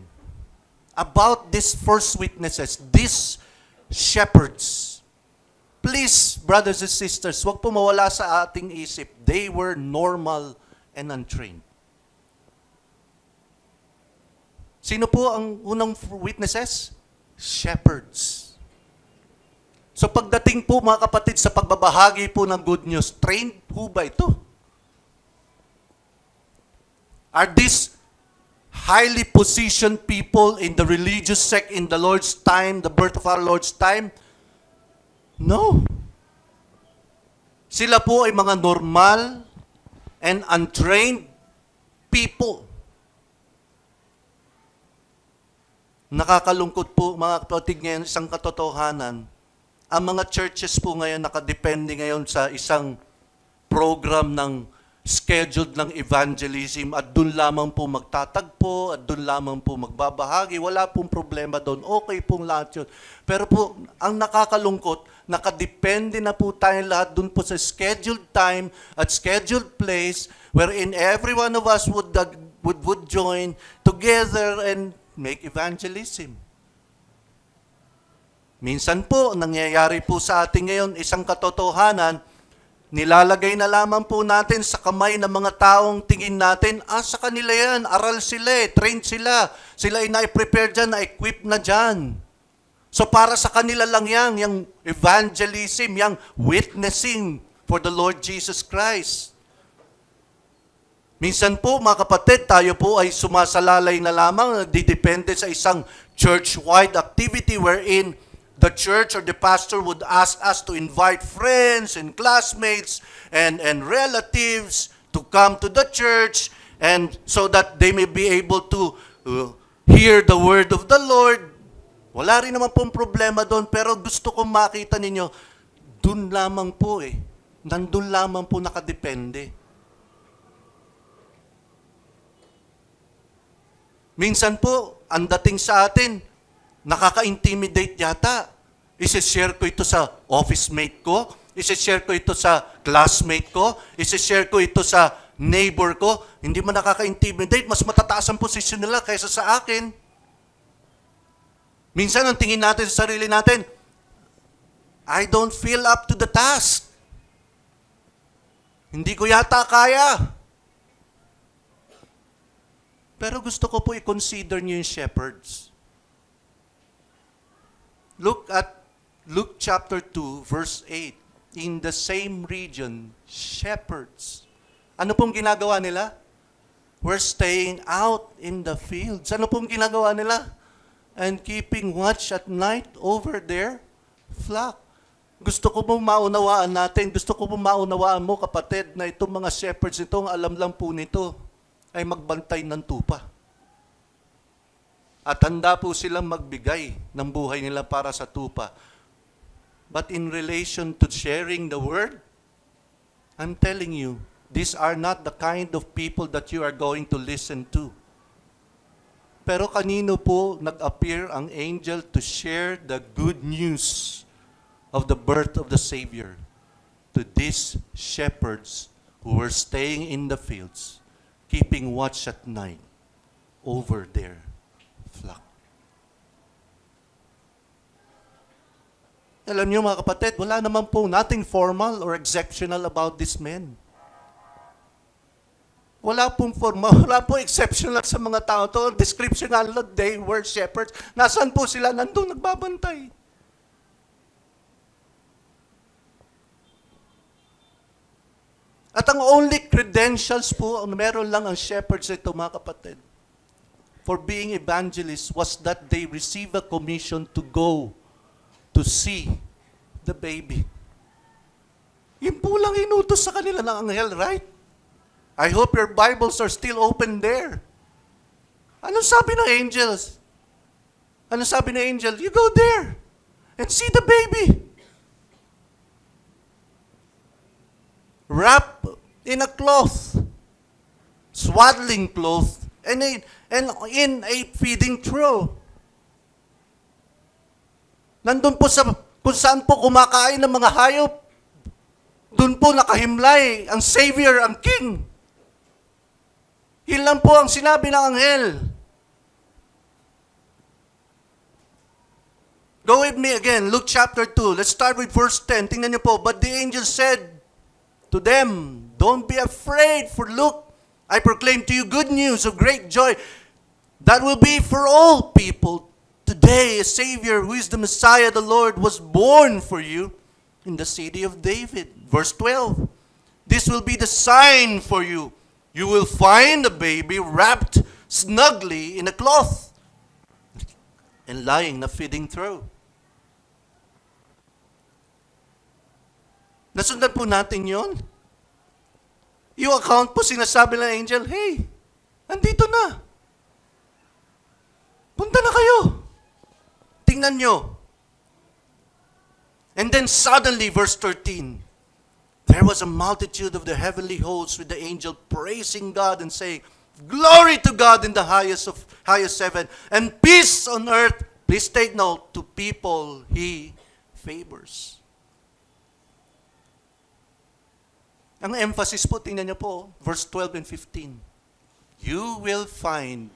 about these first witnesses, these shepherds. Please, brothers and sisters, huwag po mawala sa ating isip. They were normal and untrained. Sino po ang unang witnesses? Shepherds. So pagdating po mga kapatid sa pagbabahagi po ng good news, trained po ba ito? Are these highly positioned people in the religious sect in the Lord's time, the birth of our Lord's time? No. Sila po ay mga normal and untrained people. Nakakalungkot po mga kapatid ngayon, isang katotohanan. Ang mga churches po ngayon nakadepende ngayon sa isang program ng scheduled ng evangelism at doon lamang po magtatagpo at doon lamang po magbabahagi. Wala pong problema doon. Okay pong lahat yun. Pero po, ang nakakalungkot, nakadepende na po tayo lahat doon po sa scheduled time at scheduled place wherein every one of us would would join together and make evangelism. Minsan po, nangyayari po sa atin ngayon, isang katotohanan, nilalagay na lamang po natin sa kamay ng mga taong tingin natin, sa kanila yan, aral sila, trained sila, sila ay na-prepare dyan, na-equip na dyan. So para sa kanila lang yan, yung evangelism, yung witnessing for the Lord Jesus Christ. Minsan po, mga kapatid, tayo po ay sumasalalay na lamang, didepende sa isang church-wide activity wherein the church or the pastor would ask us to invite friends and classmates and relatives to come to the church and so that they may be able to hear the word of the Lord. Wala rin naman pong problema doon, pero gusto kong makita ninyo, doon lamang po nandun lamang po nakadepende. Minsan po, ang dating sa atin, nakaka-intimidate yata. Isi-share ko ito sa office mate ko, isi-share ko ito sa classmate ko, isi-share ko ito sa neighbor ko. Hindi man nakaka-intimidate, mas matataas ang posisyon nila kaysa sa akin. Minsan ang tingin natin sa sarili natin, I don't feel up to the task. Hindi ko yata kaya. Pero gusto ko po i-consider niyo yung shepherds. Look at Luke chapter 2, verse 8. In the same region, shepherds. Ano pong ginagawa nila? We're staying out in the fields. Ano pong ginagawa nila? And keeping watch at night over their flock. Gusto ko pong maunawaan natin, gusto ko pong maunawaan mo, kapatid, na itong mga shepherds ito, alam lang po nito, ay magbantay ng tupa. At handa po silang magbigay ng buhay nila para sa tupa. But in relation to sharing the word, I'm telling you, these are not the kind of people that you are going to listen to. Pero kanino po nag-appear ang angel to share the good news of the birth of the Savior? To these shepherds who were staying in the fields, keeping watch at night over their flock. Alam niyo mga kapatid, wala naman po nothing formal or exceptional about these men. Wala pong formal, wala pong exceptional sa mga tao to. Description nga, they were shepherds. Nasaan po sila? Nandun nagbabantay. At ang only credentials po, ang meron lang ang shepherds ito mga kapatid, for being evangelists was that they receive a commission to go to see the baby. Yun po lang inutos sa kanila ng anghel, right? I hope your Bibles are still open there. Anong sabi ng angels? Anong sabi ng angel? You go there and see the baby. Wrap in a cloth, swaddling cloth, and in a feeding trough. Nandun po sa kung saan po kumakain ng mga hayop, doon po nakahimlay ang Savior, ang King. Yun lang po ang sinabi ng anghel. Go with me again, Luke chapter 2. Let's start with verse 10. Tingnan niyo po. But the angel said to them, don't be afraid, for look, I proclaim to you good news of great joy that will be for all people. Today, a Savior, who is the Messiah, the Lord, was born for you in the city of David. Verse 12, this will be the sign for you. You will find a baby wrapped snugly in a cloth and lying in a feeding trough. Nasundan po natin yon. Yung account po, sinasabi ng angel, hey, andito na. Punta na kayo. Tingnan nyo. And then suddenly, verse 13, there was a multitude of the heavenly hosts with the angel praising God and saying, glory to God in the highest heaven, and peace on earth, please take note, to people He favors. Ang emphasis po, tingnan nyo po, verse 12 and 15. you will find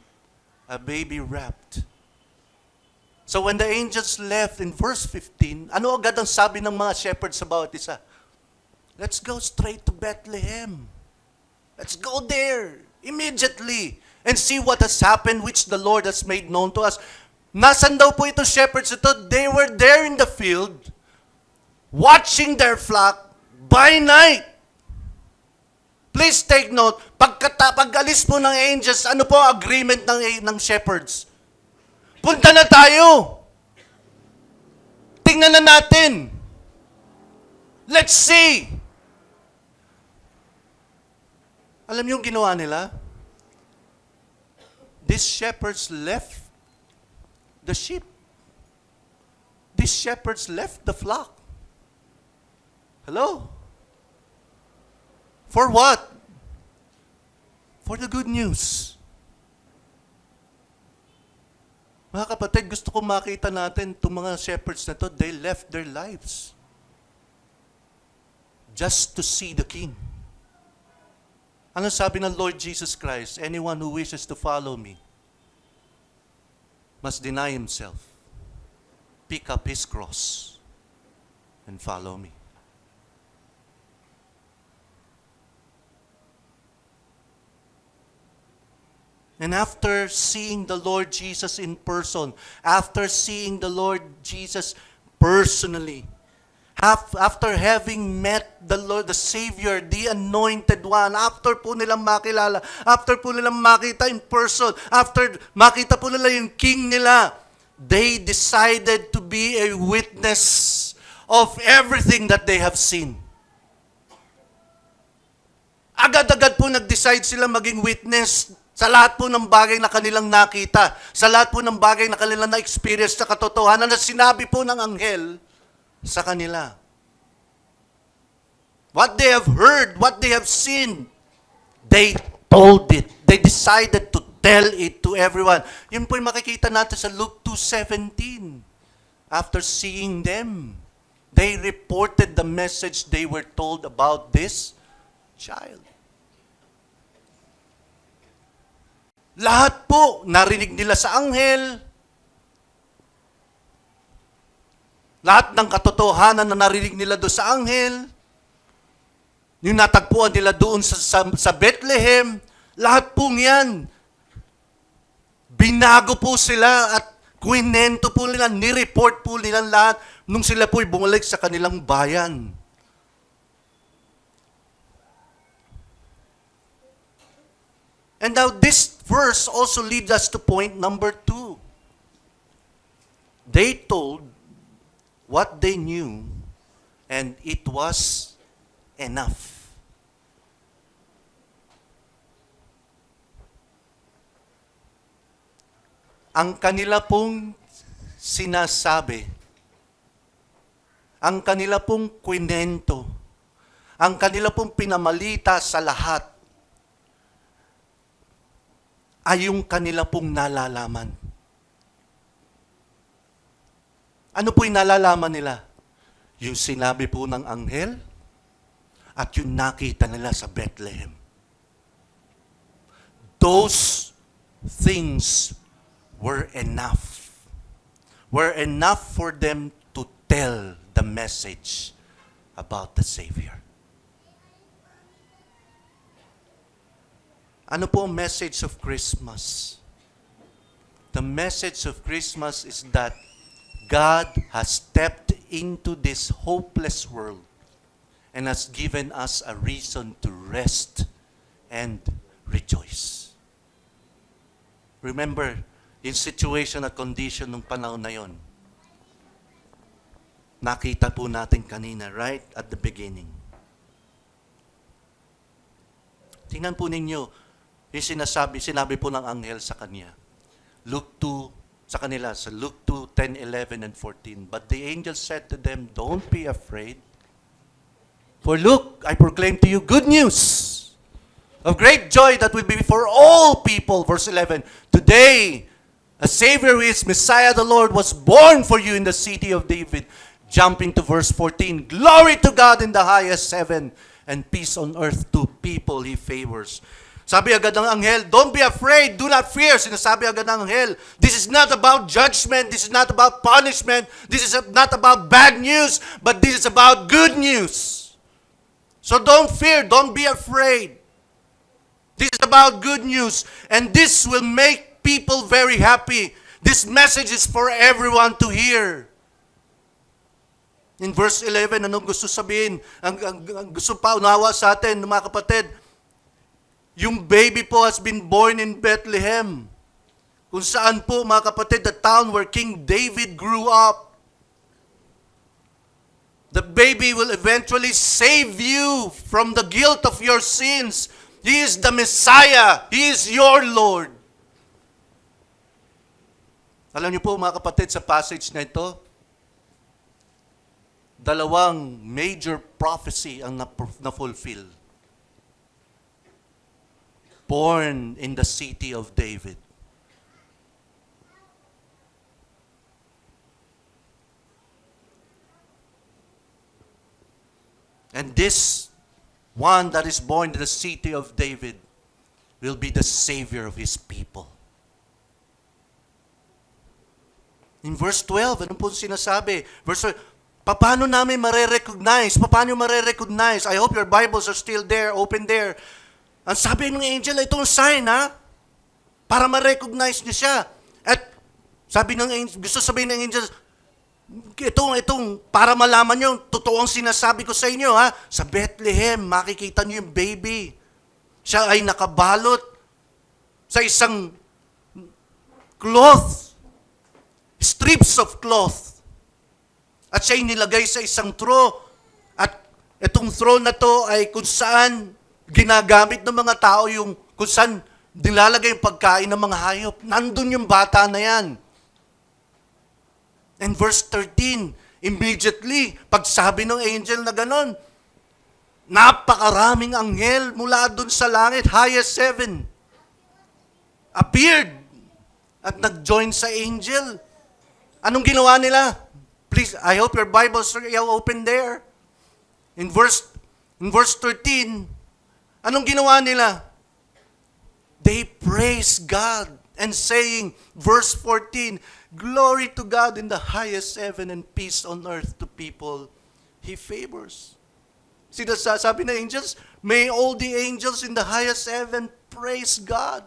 a baby wrapped. So when the angels left in verse 15, ano agad ang sabi ng mga shepherds sa bawat isa? Let's go straight to Bethlehem. Let's go there immediately and see what has happened which the Lord has made known to us. Nasaan daw po ito shepherds ito? They were there in the field watching their flock by night. Please take note, pag-alis po ng angels, ano po ang agreement ng shepherds? Punta na tayo. Tingnan na natin. Let's see. Alam niyo yung ginawa nila? These shepherds left the sheep. These shepherds left the flock. Hello? For what? For the good news. Mga kapatid, gusto ko makita natin itong mga shepherds na to, they left their lives just to see the King. Ano sabi ng Lord Jesus Christ? Anyone who wishes to follow me must deny himself, pick up his cross, and follow me. And after seeing the Lord Jesus in person, after seeing the Lord Jesus personally, after having met the Lord, the Savior, the Anointed One, after po nilang makilala, after po nilang makita in person, after makita po nila yung King nila, they decided to be a witness of everything that they have seen. Agad-agad po nag-decide sila maging witness sa lahat po ng bagay na kanilang nakita, sa lahat po ng bagay na kanilang na-experience sa katotohanan na sinabi po ng anghel sa kanila. What they have heard, what they have seen, they told it. They decided to tell it to everyone. Yun po yung makikita natin sa Luke 2:17. After seeing them, they reported the message they were told about this child. Lahat po, narinig nila sa anghel. Lahat ng katotohanan na narinig nila doon sa anghel. Yung natagpuan nila doon sa Bethlehem. Lahat po yan. Binago po sila at kwinento po nila, nireport po nila lahat nung sila po'y bumalik sa kanilang bayan. And now this verse also leads us to point number 2. They told what they knew, and it was enough. Ang kanila pong sinasabi, ang kanila pong kwento, ang kanila pong pinamalita sa lahat, ay yung kanila pong nalalaman. Ano po yung nalalaman nila? Yung sinabi po ng anghel at yung nakita nila sa Bethlehem. Those things were enough. Were enough for them to tell the message about the Savior. Ano po ang message of Christmas? The message of Christmas is that God has stepped into this hopeless world and has given us a reason to rest and rejoice. Remember, yung situation at condition ng panahon na yon, nakita po natin kanina, right at the beginning. Tingnan po ninyo, yung sinabi po ng anghel sa kanya. Luke 2, sa kanila, sa Luke 2, 10, 11, and 14. But the angel said to them, don't be afraid. For look, I proclaim to you good news of great joy that will be for all people. Verse 11, today, a Savior who is Messiah the Lord was born for you in the city of David. Jumping to verse 14, glory to God in the highest heaven and peace on earth to people he favors. Sabi agad ng anghel, don't be afraid, do not fear. Sinasabi agad ng anghel, this is not about judgment, this is not about punishment, this is not about bad news, but this is about good news. So don't fear, don't be afraid. This is about good news, and this will make people very happy. This message is for everyone to hear. In verse 11, anong gusto sabihin? Ang gusto pa unawa sa atin, mga kapatid, yung baby po has been born in Bethlehem. Kung saan po, mga kapatid, the town where King David grew up. The baby will eventually save you from the guilt of your sins. He is the Messiah. He is your Lord. Alam niyo po, mga kapatid, sa passage na ito, dalawang major prophecy ang na-fulfill. Born in the city of David. And this one that is born in the city of David will be the Savior of His people. In verse 12, ano po sinasabi? Verse 12, paano namin mare-recognize? Paano mare-recognize? I hope your Bibles are still there, open there. Ang sabi ng angel, itong sign, ha? Para ma-recognize niya siya. At sabi ng angel, gusto sabihin ng angel, itong, para malaman nyo, totoong sinasabi ko sa inyo, ha? Sa Bethlehem, makikita nyo yung baby. Siya ay nakabalot sa isang cloth, strips of cloth. At siya ay nilagay sa isang throw. At itong throw na to ay kung saan ginagamit ng mga tao yung kung saan nilalagay yung pagkain ng mga hayop. Nandun yung bata na yan. And verse 13, immediately, pagsabi ng angel na ganon, napakaraming anghel mula dun sa langit, highest heaven, appeared at nag-join sa angel. Anong ginawa nila? Please, I hope your Bibles are open there. In verse 13, anong ginawa nila? They praise God and saying, verse 14, glory to God in the highest heaven and peace on earth to people He favors. Sabi ng angels, may all the angels in the highest heaven praise God.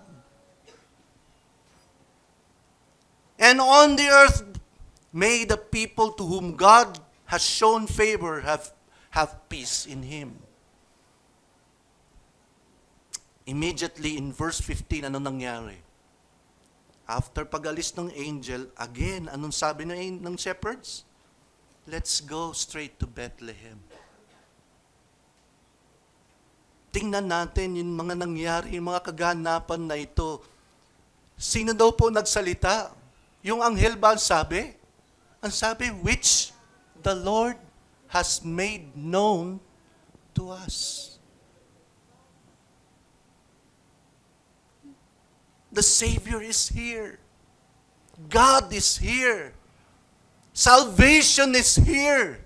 And on the earth, may the people to whom God has shown favor have peace in Him. Immediately in verse 15, ano nangyari? After pag-alis ng angel, again, anong sabi ng shepherds? Let's go straight to Bethlehem. Tingnan natin yung mga nangyari, yung mga kaganapan na ito. Sino daw po nagsalita? Yung anghel ba ang sabi? Ang sabi, which the Lord has made known to us. The Savior is here. God is here. Salvation is here.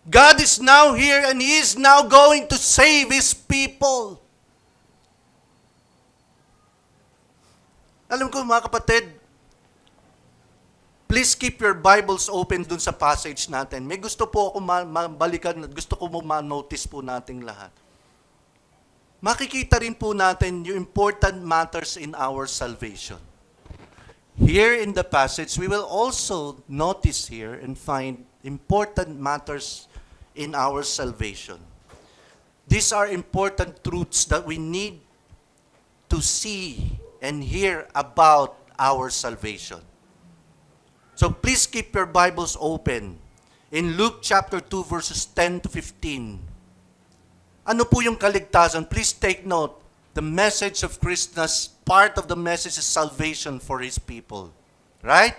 God is now here and He is now going to save His people. Alam ko mga kapatid, please keep your Bibles open dun sa passage natin. May gusto po ako mabalikan, gusto ko ma-notice po nating lahat. Makikita rin po natin yung important matters in our salvation. Here in the passage, we will also notice here and find important matters in our salvation. These are important truths that we need to see and hear about our salvation. So please keep your Bibles open. In Luke chapter 2 verses 10 to 15, ano po yung kaligtasan? Please take note. The message of Christmas, part of the message is salvation for His people. Right?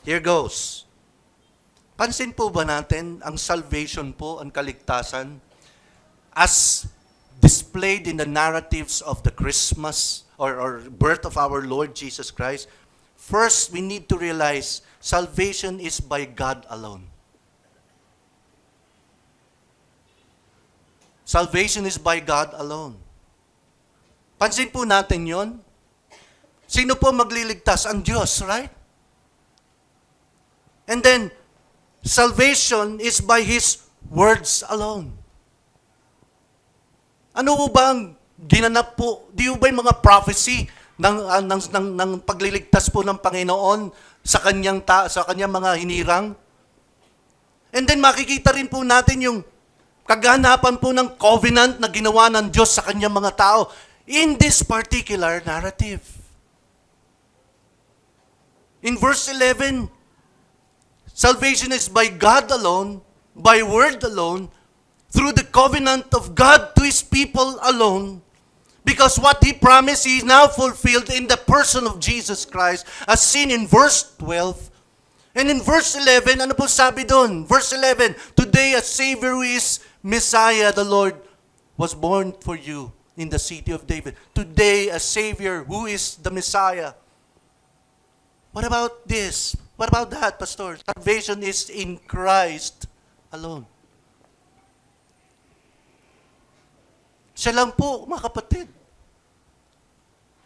Here goes. Pansin po ba natin ang salvation po, ang kaligtasan, as displayed in the narratives of the Christmas or birth of our Lord Jesus Christ? First, we need to realize salvation is by God alone. Salvation is by God alone. Pansin po natin yon. Sino po magliligtas? Ang Diyos, right? And then, salvation is by His words alone. Ano po ba ang ginanap po? Di ba yung mga prophecy ng pagliligtas po ng Panginoon sa kanyang mga hinirang? And then makikita rin po natin yung kaganapan po ng covenant na ginawa ng Diyos sa kanyang mga tao in this particular narrative. In verse 11, salvation is by God alone, by word alone, through the covenant of God to His people alone, because what He promised He is now fulfilled in the person of Jesus Christ, as seen in verse 12. And in verse 11, ano po sabi doon? Verse 11, today a Savior who is Messiah, the Lord, was born for you in the city of David. Today a Savior who is the Messiah. What about this? What about that, Pastor? Salvation is in Christ alone. Siya lang po, mga kapatid.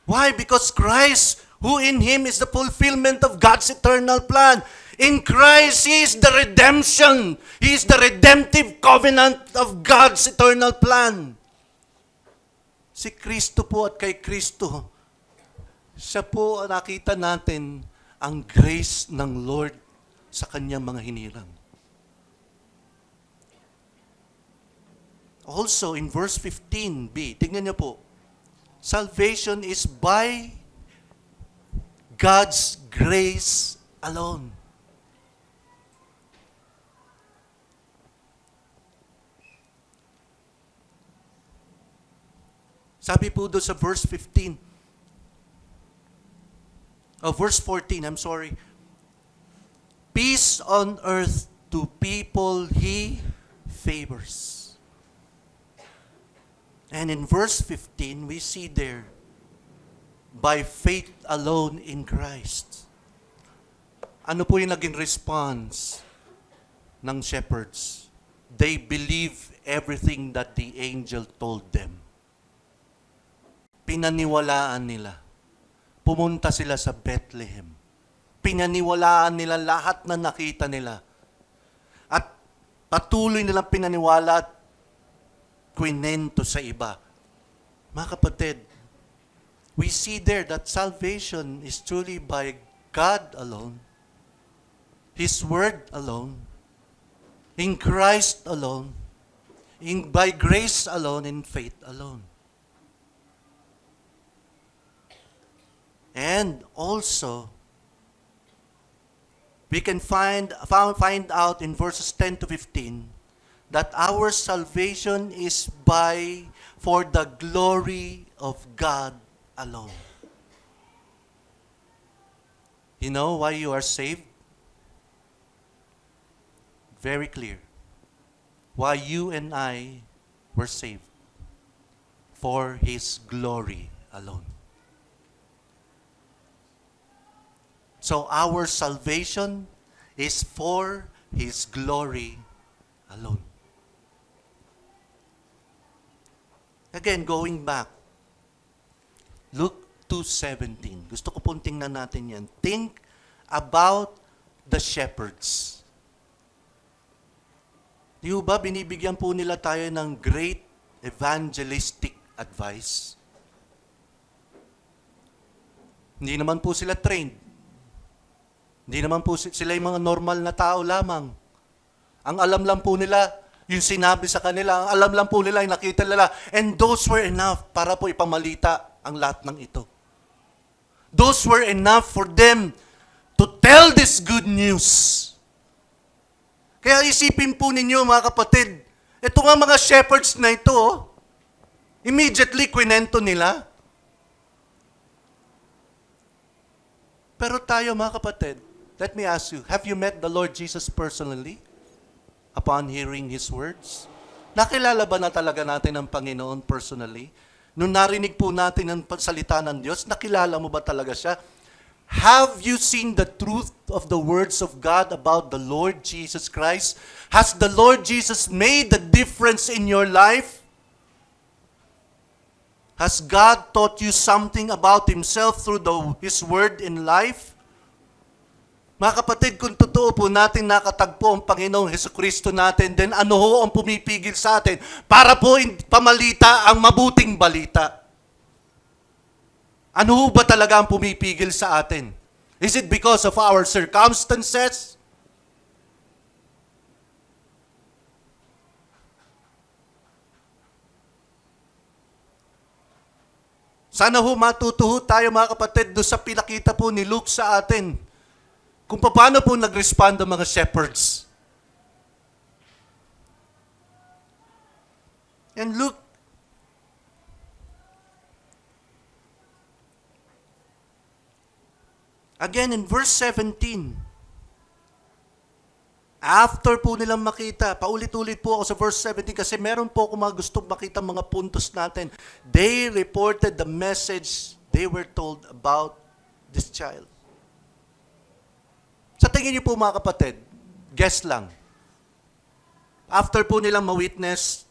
Why? Because Christ, who in Him is the fulfillment of God's eternal plan. In Christ, He is the redemption. He is the redemptive covenant of God's eternal plan. Si Kristo po at kay Kristo, siya po ang nakita natin ang grace ng Lord sa kanyang mga hinirang. Also, in verse 15b, tingnan niyo po, salvation is by God's grace alone. Sabi po doon sa verse 15, verse 14, I'm sorry. Peace on earth to people He favors. And in verse 15, we see there, by faith alone in Christ. Ano po yung naging response ng shepherds? They believe everything that the angel told them. Pinaniwalaan nila. Pumunta sila sa Bethlehem. Pinaniwalaan nila lahat na nakita nila. At patuloy nilang pinaniwala at kwinento sa iba. Mga kapatid, we see there that salvation is truly by God alone, His Word alone, in Christ alone, by grace alone, in faith alone. And also, we can find out in verses 10 to 15 that our salvation is for the glory of God alone. You know why you are saved? Very clear. Why you and I were saved. For His glory alone. So our salvation is for His glory alone. Again, going back, Luke 2:17. Gusto ko pong tingnan natin yan. Think about the shepherds. Di ba binibigyan po nila tayo ng great evangelistic advice? Hindi naman po sila trained. Hindi naman po sila yung mga normal na tao lamang. Ang alam lang po nila, yung sinabi sa kanila, ang alam lang po nila, yung nakita nila, and those were enough para po ipamalita ang lahat ng ito. Those were enough for them to tell this good news. Kaya isipin po ninyo, mga kapatid, ito nga mga shepherds na ito, immediately kwinento nila. Pero tayo, mga kapatid, let me ask you, have you met the Lord Jesus personally upon hearing His words? Nakilala ba na talaga natin ang Panginoon personally? Nung narinig po natin ang salita ng Diyos, nakilala mo ba talaga siya? Have you seen the truth of the words of God about the Lord Jesus Christ? Has the Lord Jesus made the difference in your life? Has God taught you something about Himself through His Word in life? Mga kapatid, kung totoo po natin nakatagpo ang Panginoong Hesukristo natin, then ano ho ang pumipigil sa atin para po pamalita ang mabuting balita? Ano ho ba talaga ang pumipigil sa atin? Is it because of our circumstances? Sana ho matuto tayo mga kapatid doon sa pinakita po ni Luke sa atin. Kung paano po nag-respond ang mga shepherds. And look, again in verse 17, after po nilang makita, paulit-ulit po ako sa verse 17 kasi meron po ako mga gustong makita mga puntos natin. They reported the message they were told about this child. Sa tingin niyo po mga kapatid, guess lang. After po nilang ma-witness,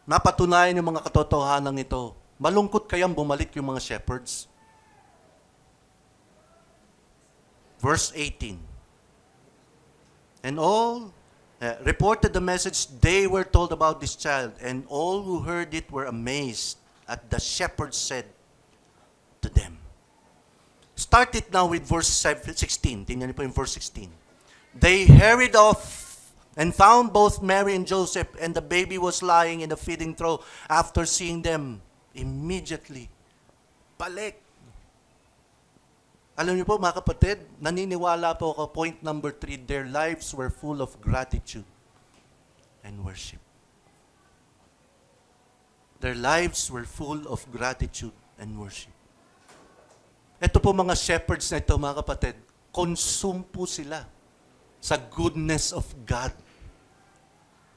napatunayan yung mga katotohanan ito, malungkot kayang bumalik yung mga shepherds? Verse 18. And all reported the message they were told about this child, and all who heard it were amazed at the shepherds said to them. Start it now with verse 16. Tingnan niyo po yung verse 16. They hurried off and found both Mary and Joseph, and the baby was lying in the feeding trough. After seeing them, immediately, balik. Alam niyo po mga kapatid, naniniwala po ako, point number 3, their lives were full of gratitude and worship. Their lives were full of gratitude and worship. Ito po mga shepherds na ito, mga kapatid, consume po sila sa goodness of God.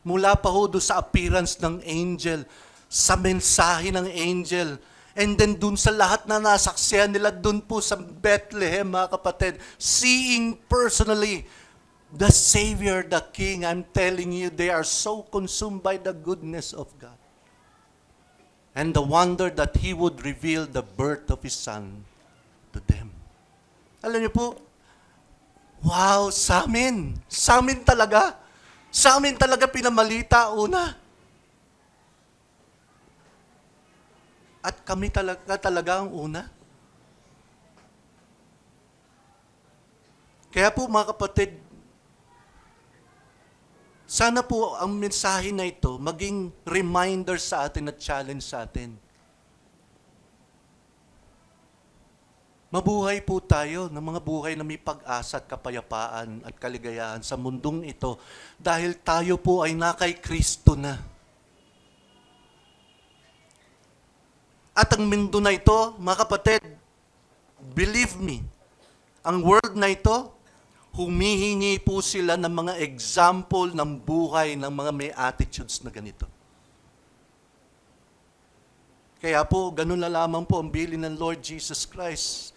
Mula pa ho doon sa appearance ng angel, sa mensahe ng angel, and then doon sa lahat na nasaksihan nila doon po sa Bethlehem, mga kapatid, seeing personally the Savior, the King. I'm telling you, they are so consumed by the goodness of God. And the wonder that He would reveal the birth of His Son to them. Alam niyo po, wow, sa amin talaga pinamalita una. At kami talaga ang una. Kaya po mga kapatid, sana po ang mensahe na ito maging reminder sa atin at challenge sa atin. Mabuhay po tayo ng mga buhay na may pag-asa at kapayapaan at kaligayahan sa mundong ito dahil tayo po ay nakay Kristo na. At ang mundo na ito, mga kapatid, believe me, ang world na ito, humihingi po sila ng mga example ng buhay ng mga may attitudes na ganito. Kaya po, ganun na lamang po ang bilin ng Lord Jesus Christ.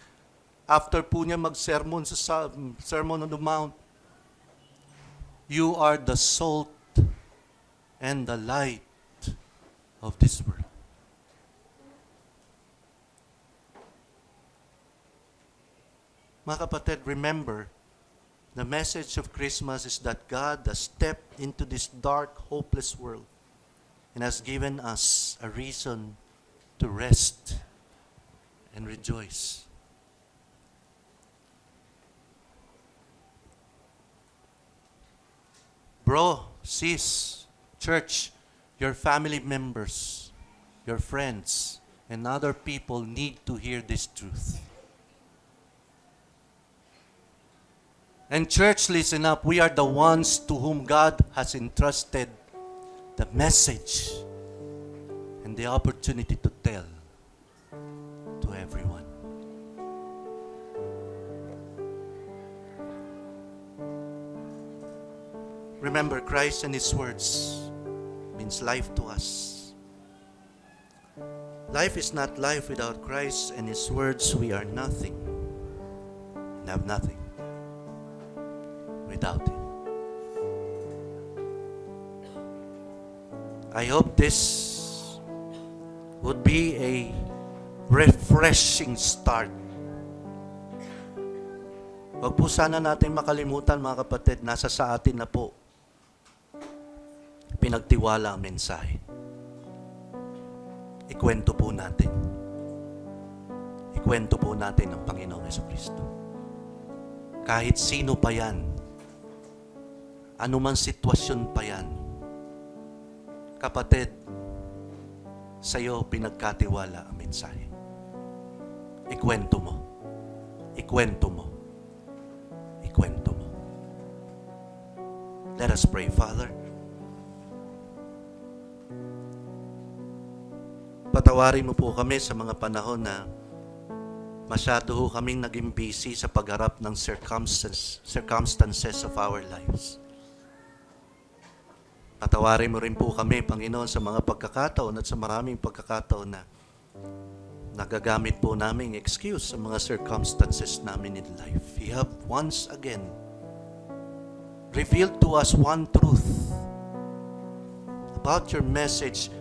After po niya mag-sermon sa Sermon on the Mount, you are the salt and the light of this world. Mga kapatid, remember, the message of Christmas is that God has stepped into this dark, hopeless world and has given us a reason to rest and rejoice. Bro, sis, church, your family members, your friends, and other people need to hear this truth. And church, listen up. We are the ones to whom God has entrusted the message and the opportunity to tell to everyone. Remember, Christ and His words means life to us. Life is not life without Christ and His words. We are nothing and have nothing without Him. I hope this would be a refreshing start. Huwag po sana natin makalimutan, mga kapatid, nasa sa atin na po pinagtiwala ang mensahe. Ikwento po natin. Ikwento po natin ang Panginoong Jesucristo. Kahit sino pa yan, anumang sitwasyon pa yan, kapatid, sa'yo pinagkatiwala ang mensahe. Ikwento mo. Ikwento mo. Ikwento mo. Let us pray, Father. Patawarin mo po kami sa mga panahon na masyado ho kaming naging busy sa pagharap ng circumstances of our lives. Patawarin mo rin po kami, Panginoon, sa mga pagkakataon at sa maraming pagkakataon na nagagamit po namin excuse sa mga circumstances namin in life. You have once again revealed to us one truth about your message.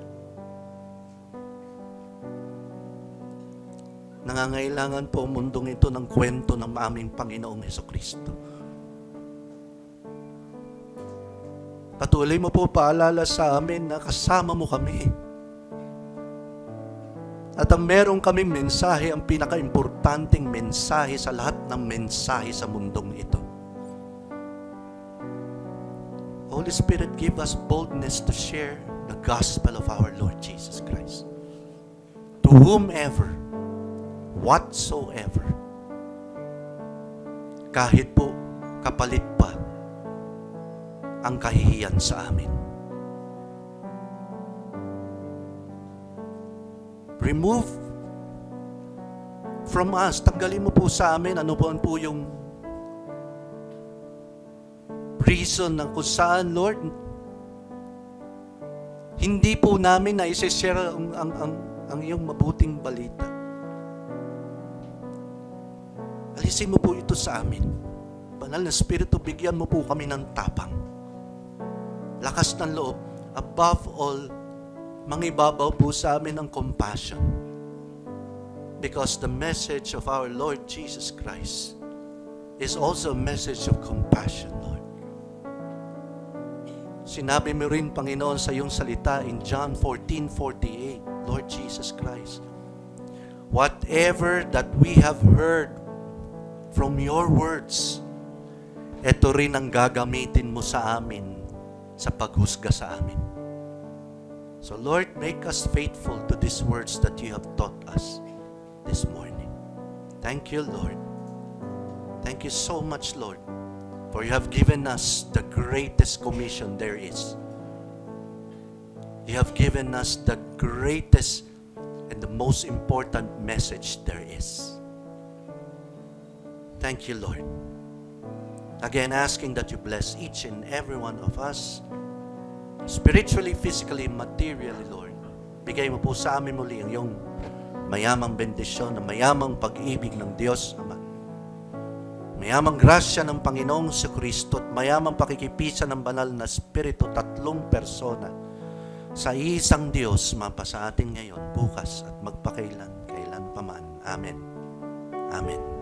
Nangangailangan po ang mundong ito ng kwento ng aming Panginoong Jesucristo. Patuloy mo po paalala sa amin na kasama mo kami. At ang meron kaming mensahe, ang pinaka-importanting mensahe sa lahat ng mensahe sa mundong ito. Holy Spirit, give us boldness to share the gospel of our Lord Jesus Christ. To whomever, whatsoever, kahit po kapalit pa ang kahihiyan sa amin. Remove from us, tanggalin mo po sa amin ano po yung reason ng kung saan, Lord, hindi po namin na isi-share ang iyong mabuting balita. Alisin mo po ito sa amin. Banal na Espiritu, bigyan mo po kami ng tapang, lakas ng loob, above all, mangibabaw po sa amin ang compassion. Because the message of our Lord Jesus Christ is also a message of compassion, Lord. Sinabi mo rin, Panginoon, sa iyong salita in John 14:48, Lord Jesus Christ, whatever that we have heard from your words, ito rin ang gagamitin mo sa amin sa paghusga sa amin. So Lord, make us faithful to these words that you have taught us this morning. Thank you, Lord. Thank you so much, Lord, for you have given us the greatest commission there is. You have given us the greatest and the most important message there is. Thank you, Lord. Again, asking that you bless each and every one of us, spiritually, physically, materially, Lord. Bigay mo po sa amin muli ang iyong mayamang bendisyon, ang mayamang pag-ibig ng Diyos Ama. Mayamang grasya ng Panginoong Jesucristo at mayamang pakikipisan ng banal na Espiritu, tatlong persona sa isang Diyos, mapa sa atin ngayon, bukas at magpakailan, kailan paman. Amen. Amen.